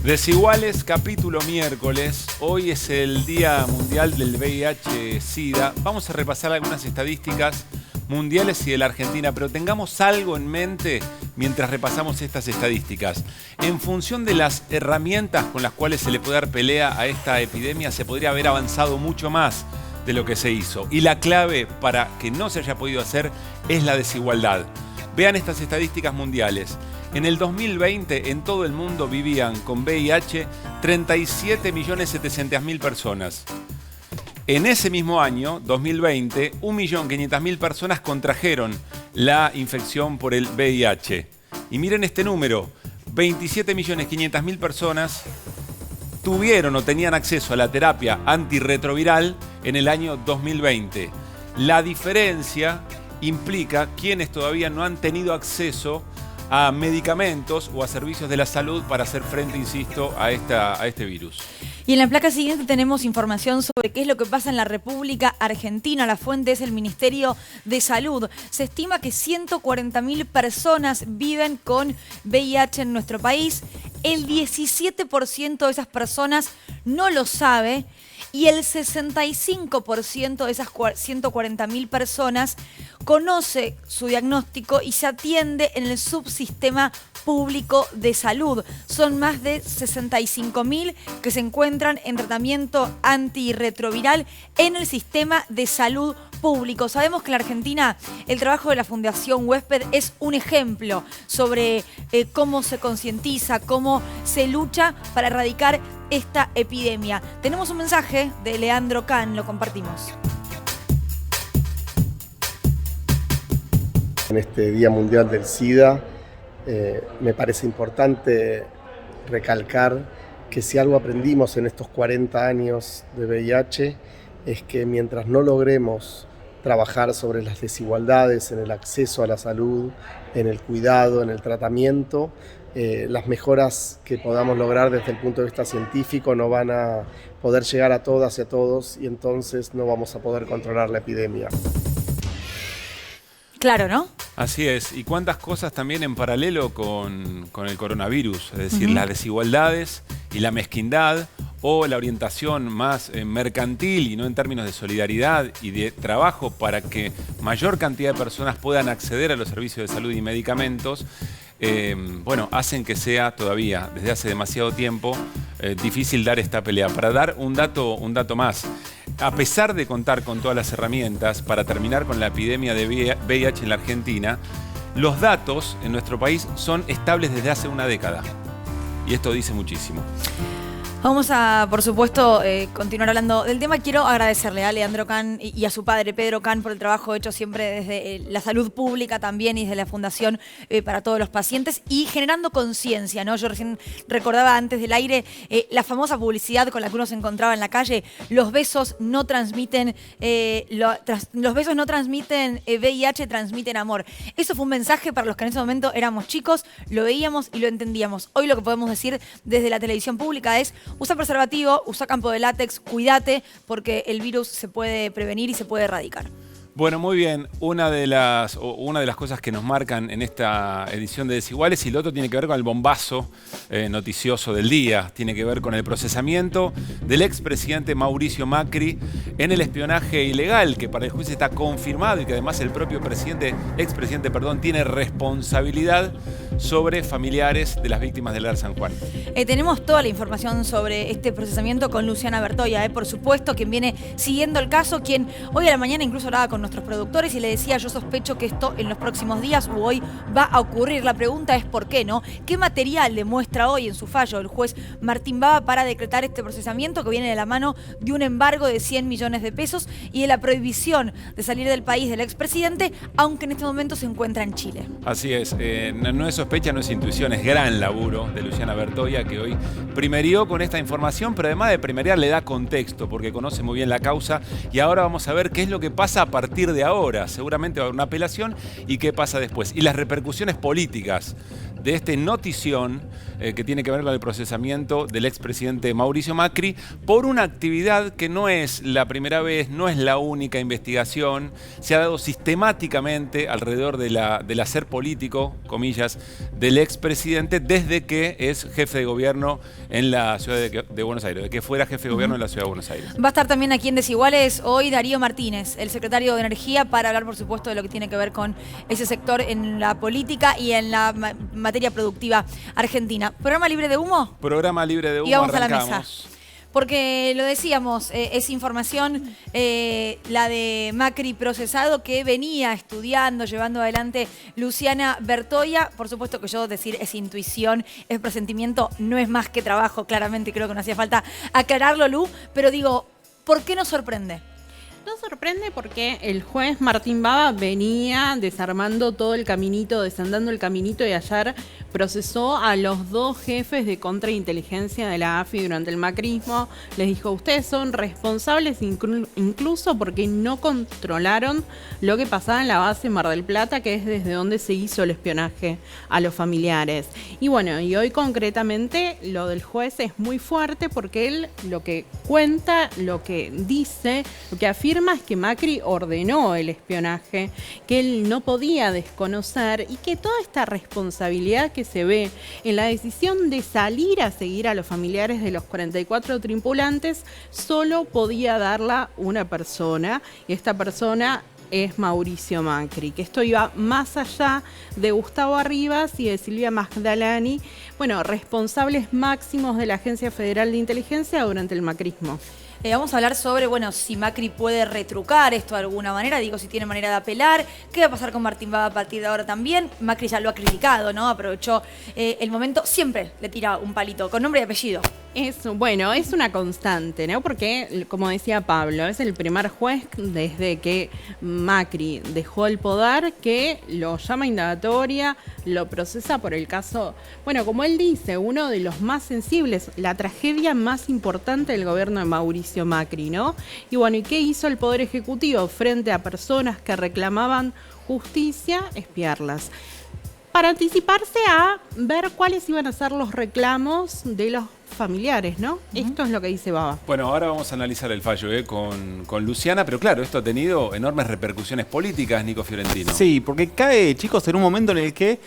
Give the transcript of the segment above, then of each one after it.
Desiguales, capítulo miércoles. Hoy es el Día Mundial del VIH-Sida. Vamos a repasar algunas estadísticas mundiales y de la Argentina, pero tengamos algo en mente mientras repasamos estas estadísticas. En función de las herramientas con las cuales se le puede dar pelea a esta epidemia, se podría haber avanzado mucho más de lo que se hizo. Y la clave para que no se haya podido hacer es la desigualdad. Vean estas estadísticas mundiales. En el 2020, en todo el mundo vivían con VIH 37.700.000 personas. En ese mismo año, 2020, 1.500.000 personas contrajeron la infección por el VIH. Y miren este número, 27.500.000 personas tuvieron o tenían acceso a la terapia antirretroviral en el año 2020. La diferencia implica quienes todavía no han tenido acceso a medicamentos o a servicios de la salud para hacer frente, insisto, a este virus. Y en la placa siguiente tenemos información sobre qué es lo que pasa en la República Argentina. La fuente es el Ministerio de Salud. Se estima que 140.000 personas viven con VIH en nuestro país. El 17% de esas personas no lo sabe y el 65% de esas 140.000 personas conoce su diagnóstico y se atiende en el subsistema público de salud. Son más de 65.000 que se encuentran en tratamiento antirretroviral en el sistema de salud público. Sabemos que en la Argentina el trabajo de la Fundación Huésped es un ejemplo sobre cómo se concientiza, cómo se lucha para erradicar esta epidemia. Tenemos un mensaje de Leandro Can, lo compartimos. En este Día Mundial del SIDA, me parece importante recalcar que si algo aprendimos en estos 40 años de VIH es que mientras no logremos trabajar sobre las desigualdades en el acceso a la salud, en el cuidado, en el tratamiento, las mejoras que podamos lograr desde el punto de vista científico no van a poder llegar a todas y a todos y entonces no vamos a poder controlar la epidemia. Claro, ¿no? Así es. Y cuántas cosas también en paralelo con el coronavirus. Es decir, las desigualdades y la mezquindad o la orientación más mercantil y no en términos de solidaridad y de trabajo para que mayor cantidad de personas puedan acceder a los servicios de salud y medicamentos, hacen que sea todavía, desde hace demasiado tiempo, difícil dar esta pelea. Para dar un dato más, a pesar de contar con todas las herramientas para terminar con la epidemia de VIH en la Argentina, los datos en nuestro país son estables desde hace una década. Y esto dice muchísimo. Vamos a, por supuesto, continuar hablando del tema. Quiero agradecerle a Leandro Can y a su padre Pedro Can por el trabajo hecho siempre desde la salud pública también y desde la Fundación para todos los pacientes y generando conciencia, ¿no? Yo recién recordaba antes del aire la famosa publicidad con la que uno se encontraba en la calle. Los besos no transmiten VIH, transmiten amor. Eso fue un mensaje para los que en ese momento éramos chicos, lo veíamos y lo entendíamos. Hoy lo que podemos decir desde la televisión pública es: usa preservativo, usa campo de látex, cuídate, porque el virus se puede prevenir y se puede erradicar. Bueno, muy bien. Una de las cosas que nos marcan en esta edición de Desiguales, y lo otro tiene que ver con el bombazo noticioso del día, tiene que ver con el procesamiento del expresidente Mauricio Macri en el espionaje ilegal, que para el juez está confirmado y que además el propio expresidente, tiene responsabilidad sobre familiares de las víctimas del ERP San Juan. Tenemos toda la información sobre este procesamiento con Luciana Bertoia, por supuesto, quien viene siguiendo el caso, quien hoy a la mañana incluso hablaba con nuestros productores y le decía: yo sospecho que esto en los próximos días o hoy va a ocurrir. La pregunta es ¿por qué no? ¿Qué material demuestra hoy en su fallo el juez Martín Baba para decretar este procesamiento que viene de la mano de un embargo de 100 millones de pesos y de la prohibición de salir del país del expresidente, aunque en este momento se encuentra en Chile? Así es, no es sospecha, no es intuición, es gran laburo de Luciana Bertoia, que hoy primerió con esta información, pero además de primeriar le da contexto porque conoce muy bien la causa y ahora vamos a ver qué es lo que pasa a partir de ahora. Seguramente va a haber una apelación y qué pasa después. Y las repercusiones políticas de este notición que tiene que ver con el procesamiento del expresidente Mauricio Macri por una actividad que no es la primera vez, no es la única investigación, se ha dado sistemáticamente alrededor del hacer político, comillas, del expresidente desde que es jefe de gobierno en la ciudad de Buenos Aires, de que fuera jefe de gobierno en la ciudad de Buenos Aires. Va a estar también aquí en Desiguales hoy Darío Martínez, el secretario de Energía, para hablar, por supuesto, de lo que tiene que ver con ese sector en la política y en la materia productiva argentina. ¿Programa libre de humo? Programa libre de humo, y vamos arrancamos. a la mesa. Porque lo decíamos, es información la de Macri procesado que venía estudiando, llevando adelante Luciana Bertoia. Por supuesto que yo decir es intuición, es presentimiento, no es más que trabajo, claramente creo que no hacía falta aclararlo, Lu, pero digo, ¿por qué nos sorprende? No sorprende porque el juez Martín Baba venía desarmando todo el caminito, desandando el caminito, y ayer procesó a los dos jefes de contrainteligencia de la AFI durante el macrismo. Les dijo, ustedes son responsables incluso porque no controlaron lo que pasaba en la base Mar del Plata, que es desde donde se hizo el espionaje a los familiares. Y bueno, y hoy concretamente lo del juez es muy fuerte porque él lo que cuenta, lo que dice, lo que afirma es que Macri ordenó el espionaje, que él no podía desconocer y que toda esta responsabilidad que se ve en la decisión de salir a seguir a los familiares de los 44 tripulantes solo podía darla una persona, y esta persona es Mauricio Macri, que esto iba más allá de Gustavo Arribas y de Silvia Magdalani, bueno, responsables máximos de la Agencia Federal de Inteligencia durante el macrismo. Vamos a hablar sobre, bueno, si Macri puede retrucar esto de alguna manera, digo, si tiene manera de apelar, qué va a pasar con Martín Baba a partir de ahora también. Macri ya lo ha criticado, ¿no? Aprovechó el momento, siempre le tira un palito, con nombre y apellido. Bueno, es una constante, ¿no? Porque, como decía Pablo, es el primer juez desde que Macri dejó el poder que lo llama a indagatoria, lo procesa por el caso, bueno, como él dice, uno de los más sensibles, la tragedia más importante del gobierno de Mauricio Macri, ¿no? Y bueno, ¿y qué hizo el Poder Ejecutivo frente a personas que reclamaban justicia? Espiarlas. Para anticiparse a ver cuáles iban a ser los reclamos de los familiares, ¿no? Esto es lo que dice Baba. Bueno, ahora vamos a analizar el fallo con Luciana, pero claro, esto ha tenido enormes repercusiones políticas, Nico Fiorentino. Sí, porque cae, chicos, en un momento en el que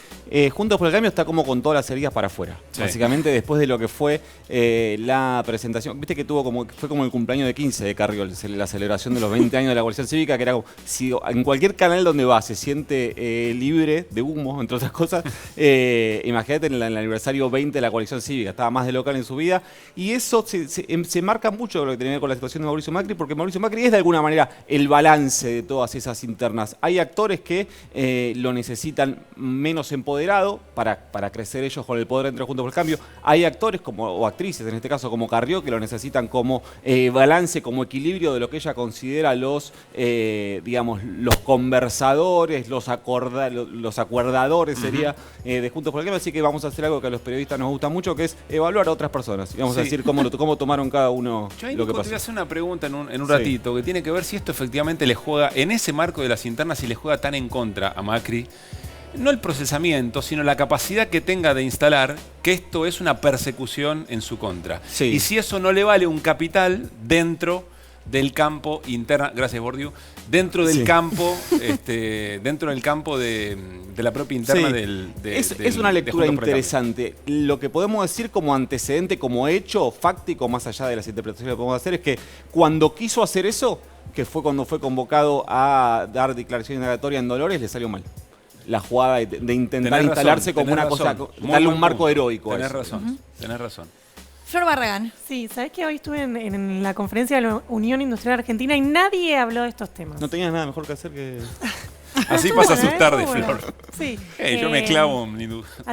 Juntos por el Cambio está como con todas las heridas para afuera. Sí. Básicamente después de lo que fue la presentación, viste que fue como el cumpleaños de 15 de Carrió, la celebración de los 20 años de la coalición cívica, que era como, si en cualquier canal donde va se siente libre de humo, entre otras cosas, imagínate en el aniversario 20 de la coalición cívica, estaba más de local en su vida, y eso se marca mucho con lo que tiene que ver con la situación de Mauricio Macri, porque Mauricio Macri es de alguna manera el balance de todas esas internas. Hay actores que lo necesitan menos empoderado para crecer ellos con el poder entre Juntos por el Cambio. Hay actores o actrices, en este caso como Carrió, que lo necesitan como balance, como equilibrio de lo que ella considera los conversadores, los acuerdadores sería de Juntos por el Cambio. Así que vamos a hacer algo que a los periodistas nos gusta mucho, que es evaluar a otras personas. Y vamos a decir cómo tomaron cada uno lo que pasó. Yo te voy a hacer una pregunta en un ratito, que tiene que ver si esto efectivamente le juega, en ese marco de las internas, si le juega tan en contra a Macri, no el procesamiento, sino la capacidad que tenga de instalar que esto es una persecución en su contra. Sí. Y si eso no le vale un capital dentro del campo interno, gracias Bordiu, dentro del campo, dentro del campo de la propia interna es una lectura interesante. Lo que podemos decir como antecedente, como hecho fáctico, más allá de las interpretaciones que podemos hacer, es que cuando quiso hacer eso, que fue cuando fue convocado a dar declaración indagatoria en Dolores, le salió mal. La jugada de intentar instalarse como una cosa, darle un marco heroico. Tenés razón, tenés razón. Flor Barragán. Sí, ¿sabés que hoy estuve en la conferencia de la Unión Industrial Argentina y nadie habló de estos temas? No tenías nada mejor que hacer que... Así pasa sus tardes, Flor. Sí. Yo me clavo.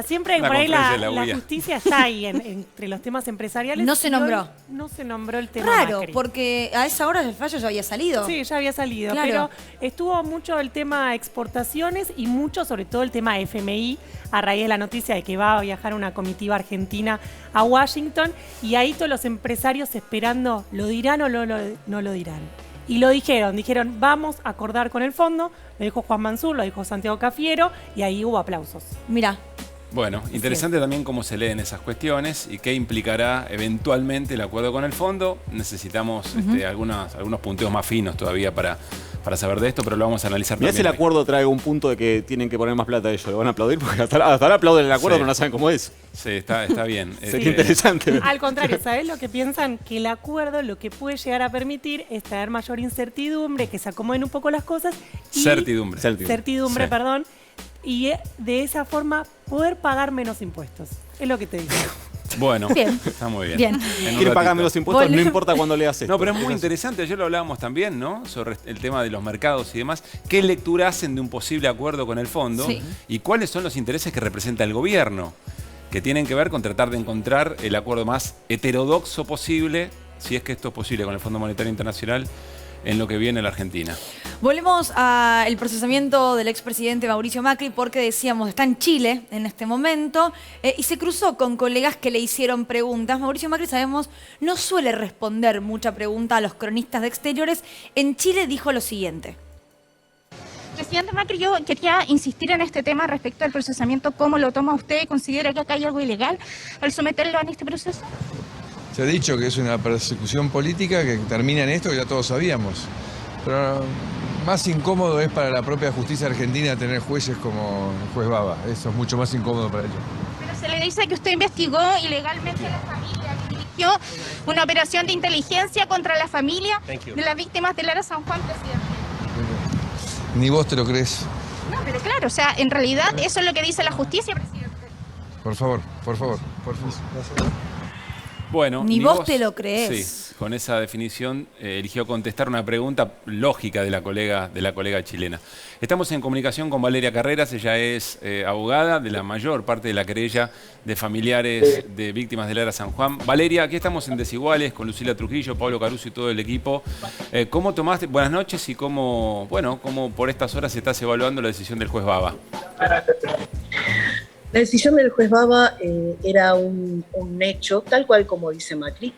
Siempre por ahí la justicia está ahí entre los temas empresariales. No se nombró. No se nombró el tema Raro, Macri. Porque a esa hora el fallo ya había salido. Sí, ya había salido. Claro. Pero estuvo mucho el tema exportaciones y mucho, sobre todo, el tema FMI, a raíz de la noticia de que va a viajar una comitiva argentina a Washington. Y ahí todos los empresarios esperando, ¿lo dirán o no lo dirán? Y lo dijeron, vamos a acordar con el fondo, lo dijo Juan Mansur, lo dijo Santiago Cafiero, y ahí hubo aplausos. Mirá, Bueno, interesante también cómo se leen esas cuestiones y qué implicará eventualmente el acuerdo con el fondo. Necesitamos algunos punteos más finos todavía para saber de esto, pero lo vamos a analizar Mirá también. si el acuerdo trae un punto de que tienen que poner más plata ellos. ¿Lo van a aplaudir? Porque hasta ahora aplauden el acuerdo, Sí. pero no saben cómo es. Sí, está bien. Sería interesante. Al contrario, ¿sabés lo que piensan? Que el acuerdo lo que puede llegar a permitir es traer mayor incertidumbre, que se acomoden un poco las cosas. Y Certidumbre. Certidumbre, Sí. perdón. Y de esa forma poder pagar menos impuestos. Es lo que te digo. Bueno, Bien. está muy bien. Bien. En un Quieren ratito. pagar los impuestos, no Volvemos. importa cuándo le haces. No, pero es muy interesante. Ayer lo hablábamos también, ¿no? Sobre el tema de los mercados y demás. ¿Qué lectura hacen de un posible acuerdo con el fondo? Sí. ¿Y cuáles son los intereses que representa el gobierno? Que tienen que ver con tratar de encontrar el acuerdo más heterodoxo posible, si es que esto es posible con el Fondo Monetario Internacional, en lo que viene en la Argentina. Volvemos al procesamiento del expresidente Mauricio Macri porque decíamos, está en Chile en este momento y se cruzó con colegas que le hicieron preguntas. Mauricio Macri, sabemos, no suele responder mucha pregunta a los cronistas de exteriores. En Chile dijo lo siguiente. Presidente Macri, yo quería insistir en este tema respecto al procesamiento. ¿Cómo lo toma usted? ¿Considera que acá hay algo ilegal al someterlo en este proceso? Se ha dicho que es una persecución política que termina en esto, que ya todos sabíamos. Pero más incómodo es para la propia justicia argentina tener jueces como el juez Baba. Eso es mucho más incómodo para ellos. Pero se le dice que usted investigó ilegalmente a la familia, que dirigió una operación de inteligencia contra la familia de las víctimas de Lara San Juan, presidente. Ni vos te lo crees. No, pero claro, o sea, en realidad eso es lo que dice la justicia, presidente. Por favor, por favor, por favor. Bueno, Ni vos te lo crees. Sí, con esa definición eligió contestar una pregunta lógica de la colega chilena. Estamos en comunicación con Valeria Carreras, ella es abogada de la mayor parte de la querella de familiares de víctimas de Lara San Juan. Valeria, aquí estamos en Desiguales con Lucila Trujillo, Pablo Caruso y todo el equipo. ¿Cómo tomaste? Buenas noches y cómo por estas horas estás evaluando la decisión del juez Baba. La decisión del juez Baba era un hecho, tal cual como dice Macri.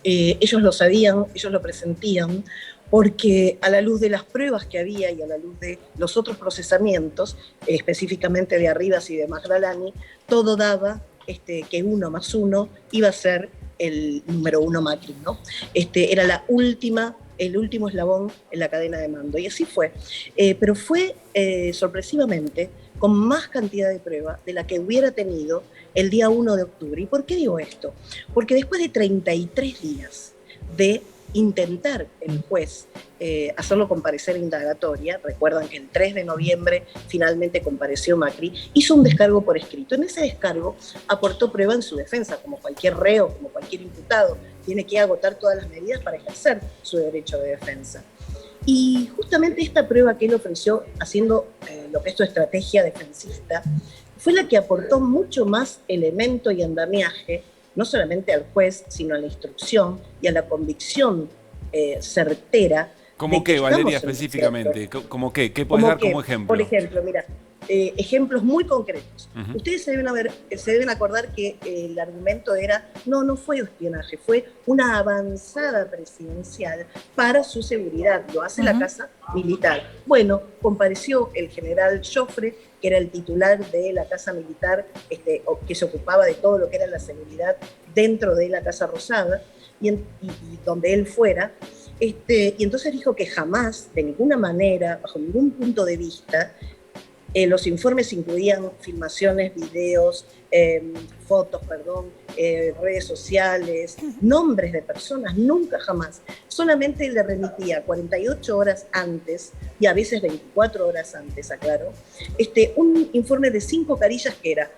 Ellos lo sabían, ellos lo presentían, porque a la luz de las pruebas que había y a la luz de los otros procesamientos, específicamente de Arribas y de Magdalani, todo daba que 1 más 1 iba a ser el número 1 Macri, ¿no? Era el último eslabón en la cadena de mando, y así fue. Pero fue sorpresivamente con más cantidad de prueba de la que hubiera tenido el día 1 de octubre. ¿Y por qué digo esto? Porque después de 33 días de intentar el juez hacerlo comparecer indagatoria, recuerdan que el 3 de noviembre finalmente compareció Macri, hizo un descargo por escrito. En ese descargo aportó prueba en su defensa, como cualquier reo, como cualquier imputado, tiene que agotar todas las medidas para ejercer su derecho de defensa. Y justamente esta prueba que él ofreció, haciendo lo que es su estrategia defensista, fue la que aportó mucho más elemento y andamiaje, no solamente al juez, sino a la instrucción y a la convicción certera. ¿Cómo qué, Valeria, específicamente? ¿Cómo qué? ¿Qué puedes dar como ejemplo? Por ejemplo, mira, ejemplos muy concretos. Uh-huh. Ustedes se deben acordar que el argumento era, no fue espionaje, fue una avanzada presidencial para su seguridad, lo hace la Casa Militar. Bueno, compareció el general Joffre, que era el titular de la Casa Militar, que se ocupaba de todo lo que era la seguridad dentro de la Casa Rosada, y donde él fuera. Y entonces dijo que jamás, de ninguna manera, bajo ningún punto de vista, los informes incluían filmaciones, videos, fotos, redes sociales, nombres de personas, nunca jamás. Solamente le remitía 48 horas antes, y a veces 24 horas antes, aclaro, un informe de 5 carillas que era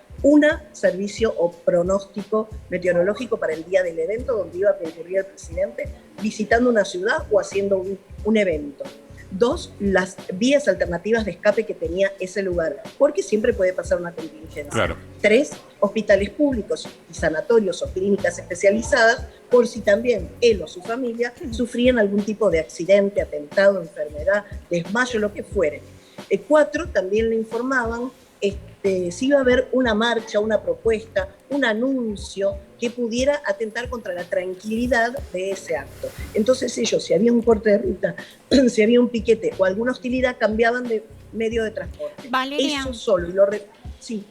servicio o pronóstico meteorológico para el día del evento donde iba a concurrir el presidente, visitando una ciudad o haciendo un evento. 2, las vías alternativas de escape que tenía ese lugar, porque siempre puede pasar una contingencia. Claro. 3, hospitales públicos y sanatorios o clínicas especializadas, por si también él o su familia sufrían algún tipo de accidente, atentado, enfermedad, desmayo, lo que fuere. 4, también le informaban si iba a haber una marcha, una propuesta, un anuncio que pudiera atentar contra la tranquilidad de ese acto. Entonces ellos, si había un corte de ruta, si había un piquete o alguna hostilidad, cambiaban de medio de transporte. Valeria. Eso solo. Sí.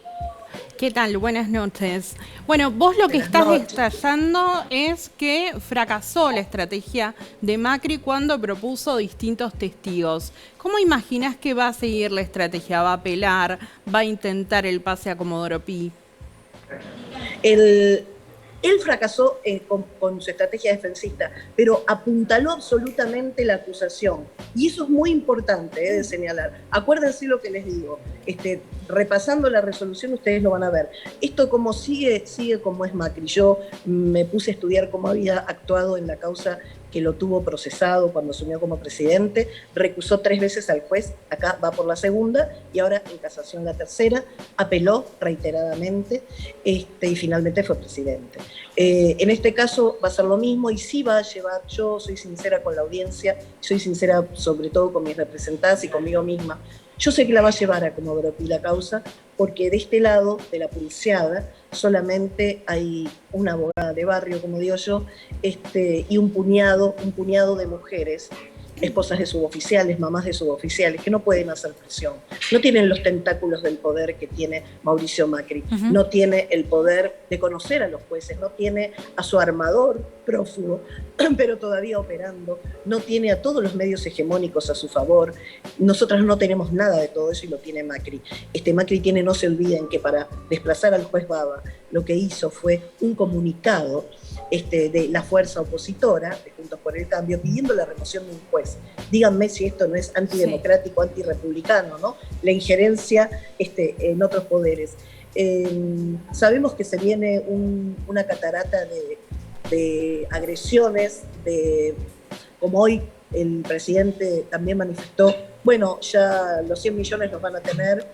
¿Qué tal? Buenas noches. Bueno, vos lo que estás detallando es que fracasó la estrategia de Macri cuando propuso distintos testigos. ¿Cómo imaginás que va a seguir la estrategia? ¿Va a apelar? ¿Va a intentar el pase a Comodoro Pi? Él fracasó con su estrategia defensista, pero apuntaló absolutamente la acusación. Y eso es muy importante de señalar. Acuérdense lo que les digo. Repasando la resolución, ustedes lo van a ver. Esto como sigue como es Macri. Yo me puse a estudiar cómo había actuado en la causa que lo tuvo procesado cuando asumió como presidente, recusó 3 veces al juez, acá va por la segunda, y ahora en casación la tercera, apeló reiteradamente y finalmente fue presidente. En este caso va a ser lo mismo y sí va a llevar, yo soy sincera con la audiencia, soy sincera sobre todo con mis representadas y conmigo misma, yo sé que la va a llevar a Comodoro Pi la causa, porque de este lado, de la pulseada, solamente hay una abogada de barrio, como digo yo, y un puñado de mujeres, esposas de suboficiales, mamás de suboficiales, que no pueden hacer presión. No tienen los tentáculos del poder que tiene Mauricio Macri, no tiene el poder de conocer a los jueces, no tiene a su armador prófugo, pero todavía operando, no tiene a todos los medios hegemónicos a su favor. Nosotras no tenemos nada de todo eso y lo tiene Macri. Macri tiene, no se olviden que para desplazar al juez Baba, lo que hizo fue un comunicado de la fuerza opositora, de Juntos por el Cambio, pidiendo la remoción de un juez. Díganme si esto no es antidemocrático, antirrepublicano, ¿no? La injerencia en otros poderes. Sabemos que se viene una catarata de agresiones, como hoy el presidente también manifestó, bueno, ya los 100 millones los van a tener,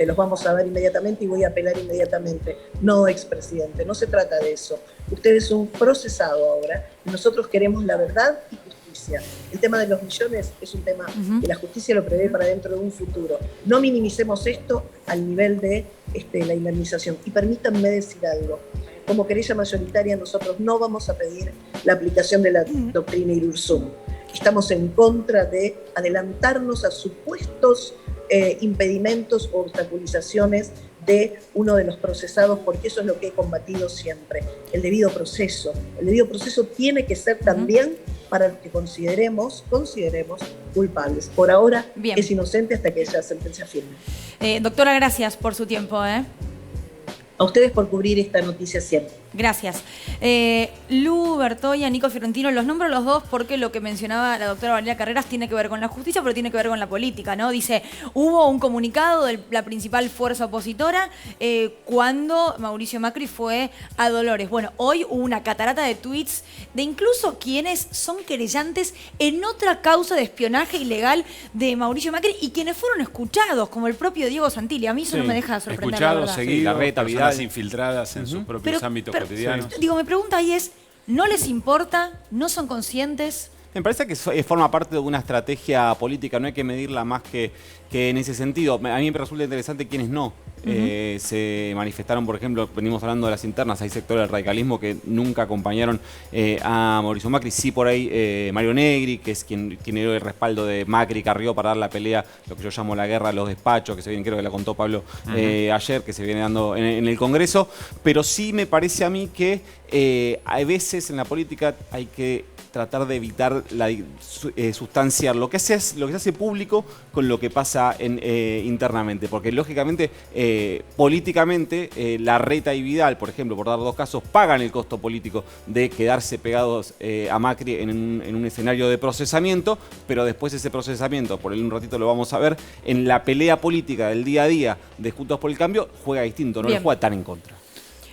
los vamos a ver inmediatamente y voy a apelar inmediatamente. No, expresidente, no se trata de eso. Usted es un procesado ahora y nosotros queremos la verdad y justicia. El tema de los millones es un tema que la justicia lo prevé para dentro de un futuro. No minimicemos esto al nivel de la indemnización. Y permítanme decir algo. Como querella mayoritaria, nosotros no vamos a pedir la aplicación de la doctrina Irurzum. Estamos en contra de adelantarnos a supuestos impedimentos o obstaculizaciones de uno de los procesados, porque eso es lo que he combatido siempre, el debido proceso. El debido proceso tiene que ser también para los que consideremos culpables. Por ahora es inocente hasta que esa sentencia firme. Doctora, gracias por su tiempo. A ustedes por cubrir esta noticia siempre. Gracias. Lu Bertoya, Nico Fiorentino, los nombro los dos porque lo que mencionaba la doctora Valeria Carreras tiene que ver con la justicia, pero tiene que ver con la política, ¿no? Dice, hubo un comunicado de la principal fuerza opositora cuando Mauricio Macri fue a Dolores. Bueno, hoy hubo una catarata de tweets de incluso quienes son querellantes en otra causa de espionaje ilegal de Mauricio Macri y quienes fueron escuchados, como el propio Diego Santilli. A mí eso no me deja de sorprender. Escuchados, seguidos, personas infiltradas en sus propios ámbitos cotidianos. Digo, mi pregunta ahí es, ¿no les importa? ¿No son conscientes? Me parece que forma parte de una estrategia política, no hay que medirla más que en ese sentido. A mí me resulta interesante quienes no. Se manifestaron, por ejemplo, venimos hablando de las internas, hay sectores del radicalismo que nunca acompañaron a Mauricio Macri, sí por ahí Mario Negri, que es quien dio el respaldo de Macri, Carrió para dar la pelea, lo que yo llamo la guerra a los despachos, que se viene, creo que la contó Pablo ayer, que se viene dando en el Congreso, pero sí me parece a mí que a veces en la política hay que tratar de evitar sustanciar lo que se hace público con lo que pasa internamente, porque lógicamente políticamente Larreta y Vidal, por ejemplo, por dar dos casos, pagan el costo político de quedarse pegados a Macri en un escenario de procesamiento, pero después ese procesamiento, por un ratito lo vamos a ver, en la pelea política del día a día de Juntos por el Cambio juega distinto, no le juega tan en contra.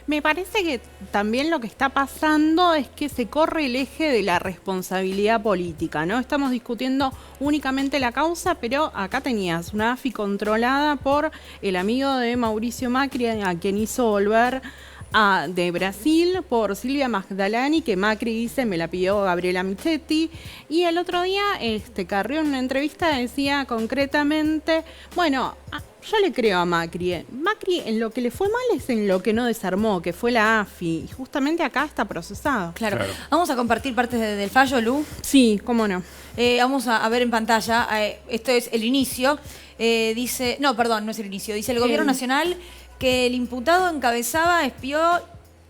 Me parece que también lo que está pasando es que se corre el eje de la responsabilidad política, ¿no? Estamos discutiendo únicamente la causa, pero acá tenías una AFI controlada por el amigo de Mauricio Macri, a quien hizo volver de Brasil, por Silvia Magdalani, que Macri dice me la pidió Gabriela Michetti, y el otro día Carrió en una entrevista decía concretamente, bueno, Yo le creo a Macri. Macri en lo que le fue mal es en lo que no desarmó, que fue la AFI. Y justamente acá está procesado. Claro. Vamos a compartir partes del fallo, Lu. Sí, cómo no. Vamos a ver en pantalla. Esto es el inicio. Dice, no, perdón, no es el inicio. Dice el Gobierno Nacional que el imputado encabezaba, espió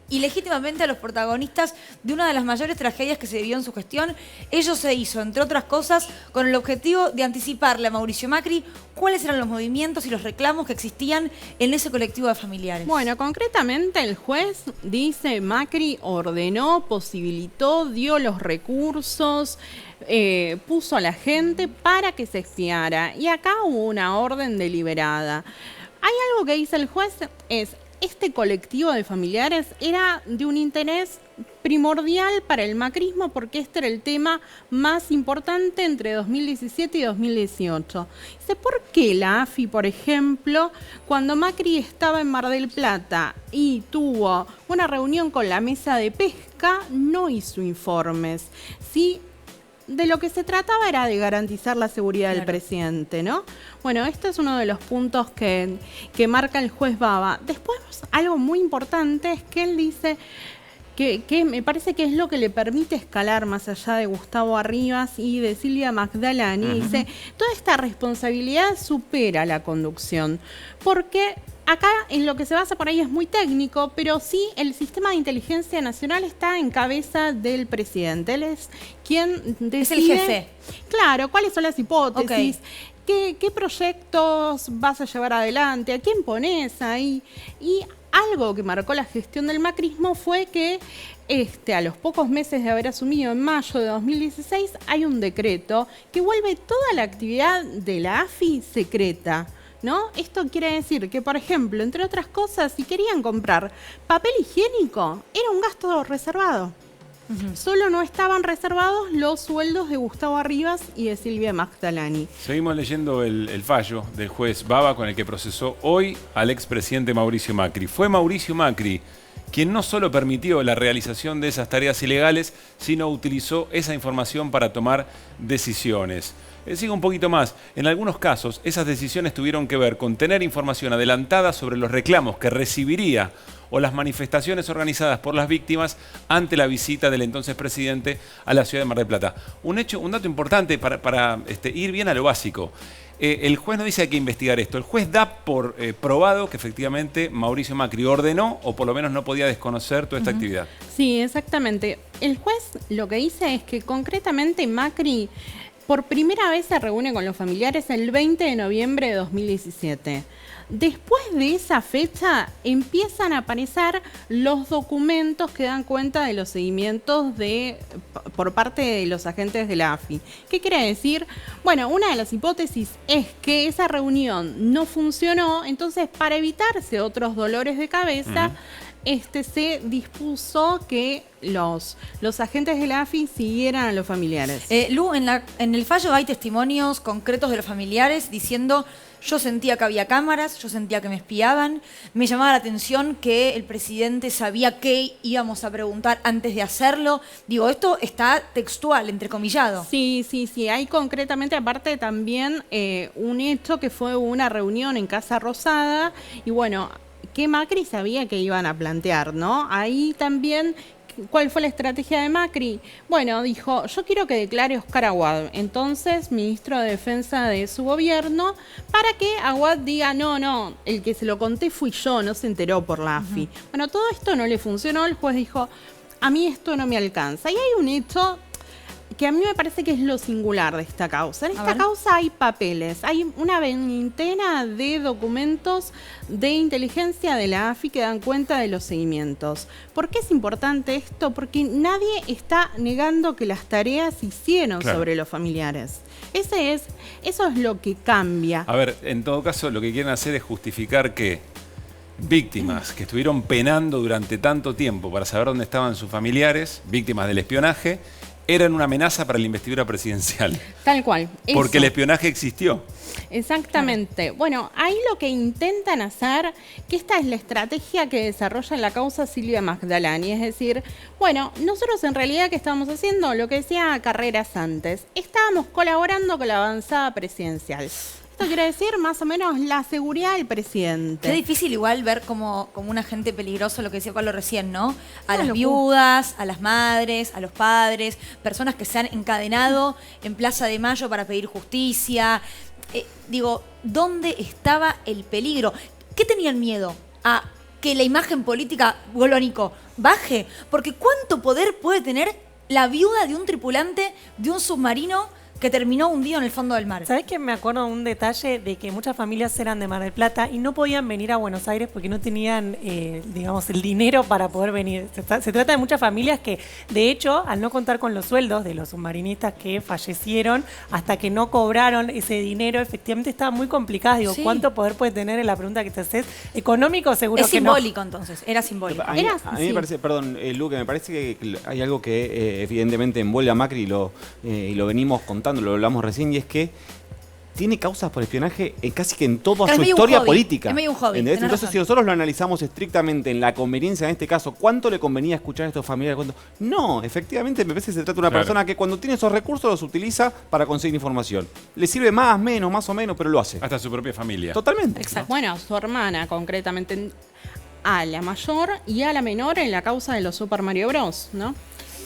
ilegítimamente a los protagonistas de una de las mayores tragedias que se vivió en su gestión. Ello se hizo, entre otras cosas, con el objetivo de anticiparle a Mauricio Macri cuáles eran los movimientos y los reclamos que existían en ese colectivo de familiares. Bueno, concretamente el juez dice Macri ordenó, posibilitó, dio los recursos, puso a la gente para que se espiara. Y acá hubo una orden deliberada. Hay algo que dice el juez, es este colectivo de familiares era de un interés primordial para el macrismo porque este era el tema más importante entre 2017 y 2018. Dice, ¿por qué la AFI, por ejemplo, cuando Macri estaba en Mar del Plata y tuvo una reunión con la mesa de pesca, no hizo informes? Sí, de lo que se trataba era de garantizar la seguridad del presidente, ¿no? Bueno, este es uno de los puntos que marca el juez Baba. Después, algo muy importante es que él dice que me parece que es lo que le permite escalar más allá de Gustavo Arribas y de Silvia Magdalani. Dice, toda esta responsabilidad supera la conducción, porque acá en lo que se basa por ahí es muy técnico, pero sí el sistema de inteligencia nacional está en cabeza del presidente. Él es quien decide. Es el jefe. Claro, cuáles son las hipótesis. ¿Qué proyectos vas a llevar adelante? ¿A quién pones ahí? Y algo que marcó la gestión del macrismo fue que a los pocos meses de haber asumido en mayo de 2016 hay un decreto que vuelve toda la actividad de la AFI secreta, ¿no? Esto quiere decir que, por ejemplo, entre otras cosas, si querían comprar papel higiénico, era un gasto reservado. Solo no estaban reservados los sueldos de Gustavo Arribas y de Silvia Magdalani. Seguimos leyendo el fallo del juez Baba con el que procesó hoy al expresidente Mauricio Macri. Fue Mauricio Macri quien no solo permitió la realización de esas tareas ilegales, sino utilizó esa información para tomar decisiones. Sigo un poquito más. En algunos casos, esas decisiones tuvieron que ver con tener información adelantada sobre los reclamos que recibiría o las manifestaciones organizadas por las víctimas ante la visita del entonces presidente a la ciudad de Mar del Plata. Un dato importante para ir bien a lo básico. El juez no dice que hay que investigar esto. El juez da por probado que efectivamente Mauricio Macri ordenó o por lo menos no podía desconocer toda esta actividad. Sí, exactamente. El juez lo que dice es que concretamente Macri por primera vez se reúne con los familiares el 20 de noviembre de 2017. Después de esa fecha empiezan a aparecer los documentos que dan cuenta de los seguimientos por parte de los agentes de la AFI. ¿Qué quiere decir? Bueno, una de las hipótesis es que esa reunión no funcionó, entonces para evitarse otros dolores de cabeza, se dispuso que los agentes de la AFI siguieran a los familiares. Lu, en el fallo hay testimonios concretos de los familiares diciendo: yo sentía que había cámaras, yo sentía que me espiaban, me llamaba la atención que el presidente sabía qué íbamos a preguntar antes de hacerlo. Digo, esto está textual, entrecomillado. Sí. Hay concretamente, aparte también, un hecho que fue una reunión en Casa Rosada y bueno, que Macri sabía que iban a plantear, ¿no? Ahí también, ¿cuál fue la estrategia de Macri? Bueno, dijo, yo quiero que declare Oscar Aguad, entonces ministro de Defensa de su gobierno, para que Aguad diga, no, el que se lo conté fui yo, no se enteró por la AFI. Bueno, todo esto no le funcionó, el juez dijo, a mí esto no me alcanza. Y hay un hecho que a mí me parece que es lo singular de esta causa. En esta causa hay papeles, hay una veintena de documentos de inteligencia de la AFI que dan cuenta de los seguimientos. ¿Por qué es importante esto? Porque nadie está negando que las tareas se hicieron sobre los familiares. Eso es lo que cambia. A ver, en todo caso, lo que quieren hacer es justificar que víctimas que estuvieron penando durante tanto tiempo para saber dónde estaban sus familiares, víctimas del espionaje, eran una amenaza para la investidura presidencial. Tal cual. Porque el espionaje existió. Exactamente. Bueno, ahí lo que intentan hacer, que esta es la estrategia que desarrolla en la causa Silvia Magdalani, es decir, bueno, nosotros en realidad, ¿qué estábamos haciendo? Lo que decía Carreras antes, estábamos colaborando con la avanzada presidencial. esto quiere decir más o menos la seguridad del presidente. Qué difícil igual ver como un agente peligroso, lo que decía Pablo recién, ¿no? A las viudas, a las madres, a los padres, personas que se han encadenado en Plaza de Mayo para pedir justicia. Digo, ¿dónde estaba el peligro? ¿Qué tenían miedo? ¿A que la imagen política, vuelvo a Nico, baje? Porque ¿cuánto poder puede tener la viuda de un tripulante de un submarino que terminó hundido en el fondo del mar? ¿Sabés que me acuerdo de un detalle de que muchas familias eran de Mar del Plata y no podían venir a Buenos Aires porque no tenían, digamos, el dinero para poder venir? Se trata de muchas familias que, de hecho, al no contar con los sueldos de los submarinistas que fallecieron, hasta que no cobraron ese dinero, efectivamente estaban muy complicadas. Digo, Sí. ¿cuánto poder puede tener en la pregunta que te haces? ¿Económico? Seguro Es que no. simbólico, entonces. Era simbólico. A mí me parece, perdón, Luque, me parece que hay algo que evidentemente envuelve a Macri y lo venimos contando, lo hablamos recién, y es que tiene causas por espionaje casi que en toda su historia política. Es medio un hobby. Entonces, razón. si nosotros lo analizamos estrictamente en la conveniencia, en este caso, ¿cuánto le convenía escuchar a estos familiares? No, efectivamente me parece que se trata de una persona que cuando tiene esos recursos los utiliza para conseguir información. Le sirve más, menos, más o menos, pero lo hace. Hasta su propia familia. Totalmente. Exacto. Bueno, su hermana concretamente, a la mayor y a la menor en la causa de los Super Mario Bros, ¿no?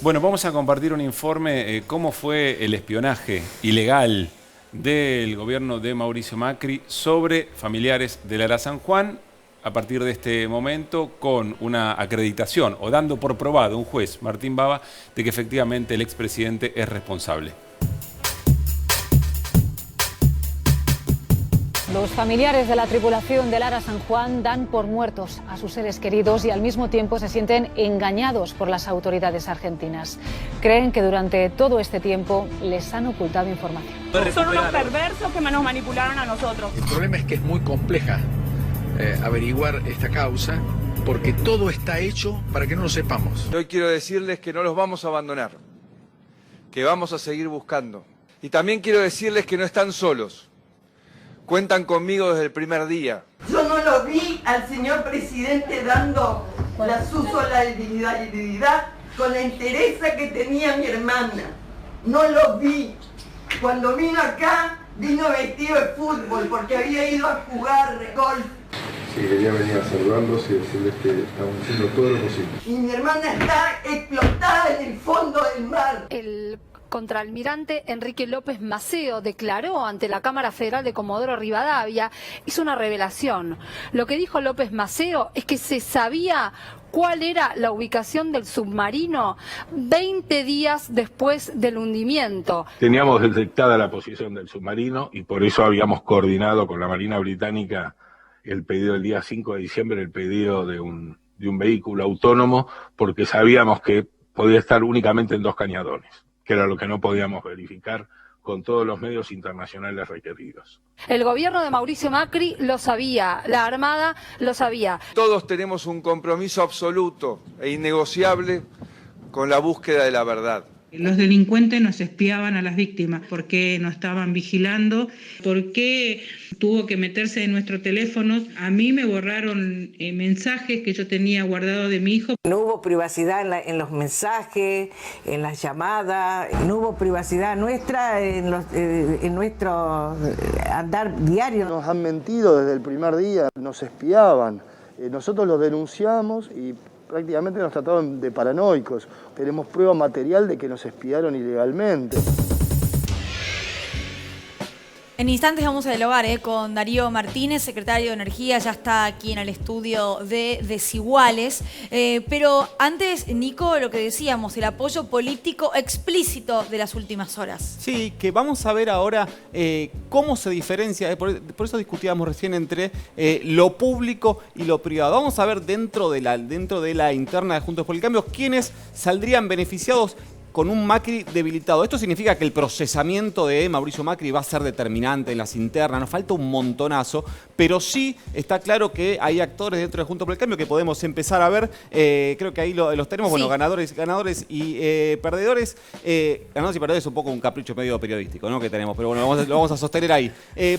Bueno, vamos a compartir un informe cómo fue el espionaje ilegal del gobierno de Mauricio Macri sobre familiares de Lara San Juan a partir de este momento, con una acreditación o dando por probado un juez, Martín Baba, de que efectivamente el expresidente es responsable. Los familiares de la tripulación de Lara San Juan dan por muertos a sus seres queridos y al mismo tiempo se sienten engañados por las autoridades argentinas. Creen que durante todo este tiempo les han ocultado información. Son unos perversos que nos manipularon a nosotros. El problema es que es muy compleja averiguar esta causa porque todo está hecho para que no lo sepamos. Hoy quiero decirles que no los vamos a abandonar, que vamos a seguir buscando. Y también quiero decirles que no están solos. Cuentan conmigo desde el primer día. Yo no lo vi al señor presidente dando su solidaridad con la entereza que tenía mi hermana. No lo vi. Cuando vino acá, vino vestido de fútbol porque había ido a jugar golf. Sí, quería venir a saludarlos y decirles que estamos haciendo todo lo posible. Y mi hermana está explotada en el fondo del mar. El contraalmirante Enrique López Maceo declaró ante la Cámara Federal de Comodoro Rivadavia, hizo una revelación. Lo que dijo López Maceo es que se sabía cuál era la ubicación del submarino 20 días después del hundimiento. Teníamos detectada la posición del submarino y por eso habíamos coordinado con la Marina Británica el pedido el día 5 de diciembre, el pedido de un vehículo autónomo, porque sabíamos que podía estar únicamente en 2 cañadones, que era lo que no podíamos verificar con todos los medios internacionales requeridos. El gobierno de Mauricio Macri lo sabía, la Armada lo sabía. Todos tenemos un compromiso absoluto e innegociable con la búsqueda de la verdad. Los delincuentes nos espiaban a las víctimas, ¿por qué no estaban vigilando? ¿Por qué tuvo que meterse en nuestros teléfonos? A mí me borraron mensajes que yo tenía guardados de mi hijo. No hubo privacidad en los mensajes, en las llamadas, no hubo privacidad nuestra en nuestro andar diario. Nos han mentido desde el primer día, nos espiaban. Nosotros los denunciamos y prácticamente nos trataron de paranoicos. Tenemos prueba material de que nos espiaron ilegalmente. En instantes vamos a dialogar con Darío Martínez, secretario de Energía, ya está aquí en el estudio de Desiguales. Pero antes, Nico, lo que decíamos, el apoyo político explícito de las últimas horas. Sí, que vamos a ver ahora cómo se diferencia, por eso discutíamos recién entre lo público y lo privado. Vamos a ver dentro de la interna de Juntos por el Cambio quiénes saldrían beneficiados con un Macri debilitado. Esto significa que el procesamiento de Mauricio Macri va a ser determinante en las internas, nos falta un montonazo, pero sí está claro que hay actores dentro de Juntos por el Cambio que podemos empezar a ver, creo que ahí los tenemos, sí. Bueno, ganadores y perdedores. Ganadores y perdedores es un poco un capricho medio periodístico, ¿no?, que tenemos, pero bueno, lo vamos a sostener ahí.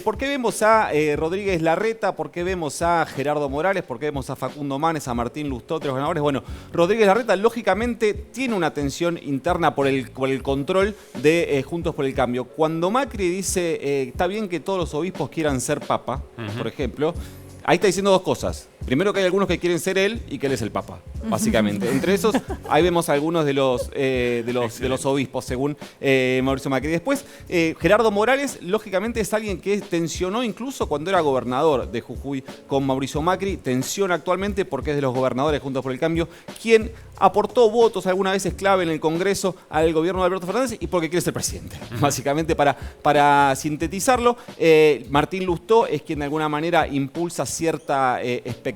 ¿Por qué vemos a Rodríguez Larreta? ¿Por qué vemos a Gerardo Morales? ¿Por qué vemos a Facundo Manes, a Martín Lustó, otros ganadores? Bueno, Rodríguez Larreta lógicamente tiene una tensión interna interna por el control de Juntos por el Cambio. Cuando Macri dice, está bien que todos los obispos quieran ser papa, por ejemplo, ahí está diciendo dos cosas. Primero, que hay algunos que quieren ser él y que él es el papa, básicamente. Entre esos, ahí vemos algunos de los obispos, según Mauricio Macri. Después, Gerardo Morales, lógicamente, es alguien que tensionó incluso cuando era gobernador de Jujuy con Mauricio Macri. Tensiona actualmente porque es de los gobernadores Juntos por el Cambio, quien aportó votos algunas veces clave en el Congreso al gobierno de Alberto Fernández y porque quiere ser presidente. Básicamente, para sintetizarlo, Martín Lustó es quien de alguna manera impulsa cierta expectativa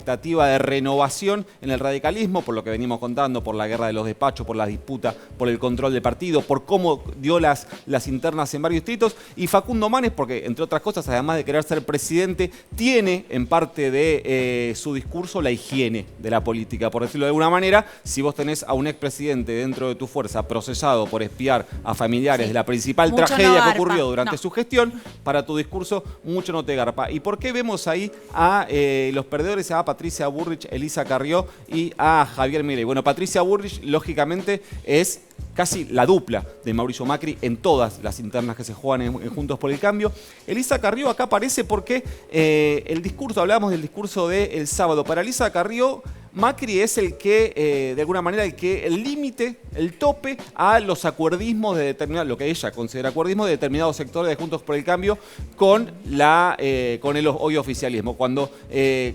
de renovación en el radicalismo, por lo que venimos contando, por la guerra de los despachos, por la disputa, por el control del partido, por cómo dio las internas en varios distritos. Y Facundo Manes, porque entre otras cosas, además de querer ser presidente, tiene en parte de su discurso la higiene de la política, por decirlo de alguna manera. Si vos tenés a un expresidente dentro de tu fuerza procesado por espiar a familiares de la principal tragedia que ocurrió durante su gestión, para tu discurso mucho no te garpa. ¿Y por qué vemos ahí a los perdedores, a Patricia Bullrich, Elisa Carrió y a Javier Milei? Bueno, Patricia Bullrich, lógicamente, es casi la dupla de Mauricio Macri en todas las internas que se juegan en Juntos por el Cambio. Elisa Carrió acá aparece porque el discurso, hablábamos del discurso del sábado. Para Elisa Carrió, Macri es el que, de alguna manera, el límite, el tope a los acuerdismos de determinados, lo que ella considera acuerdismo de determinados sectores de Juntos por el Cambio con el hoy oficialismo. Cuando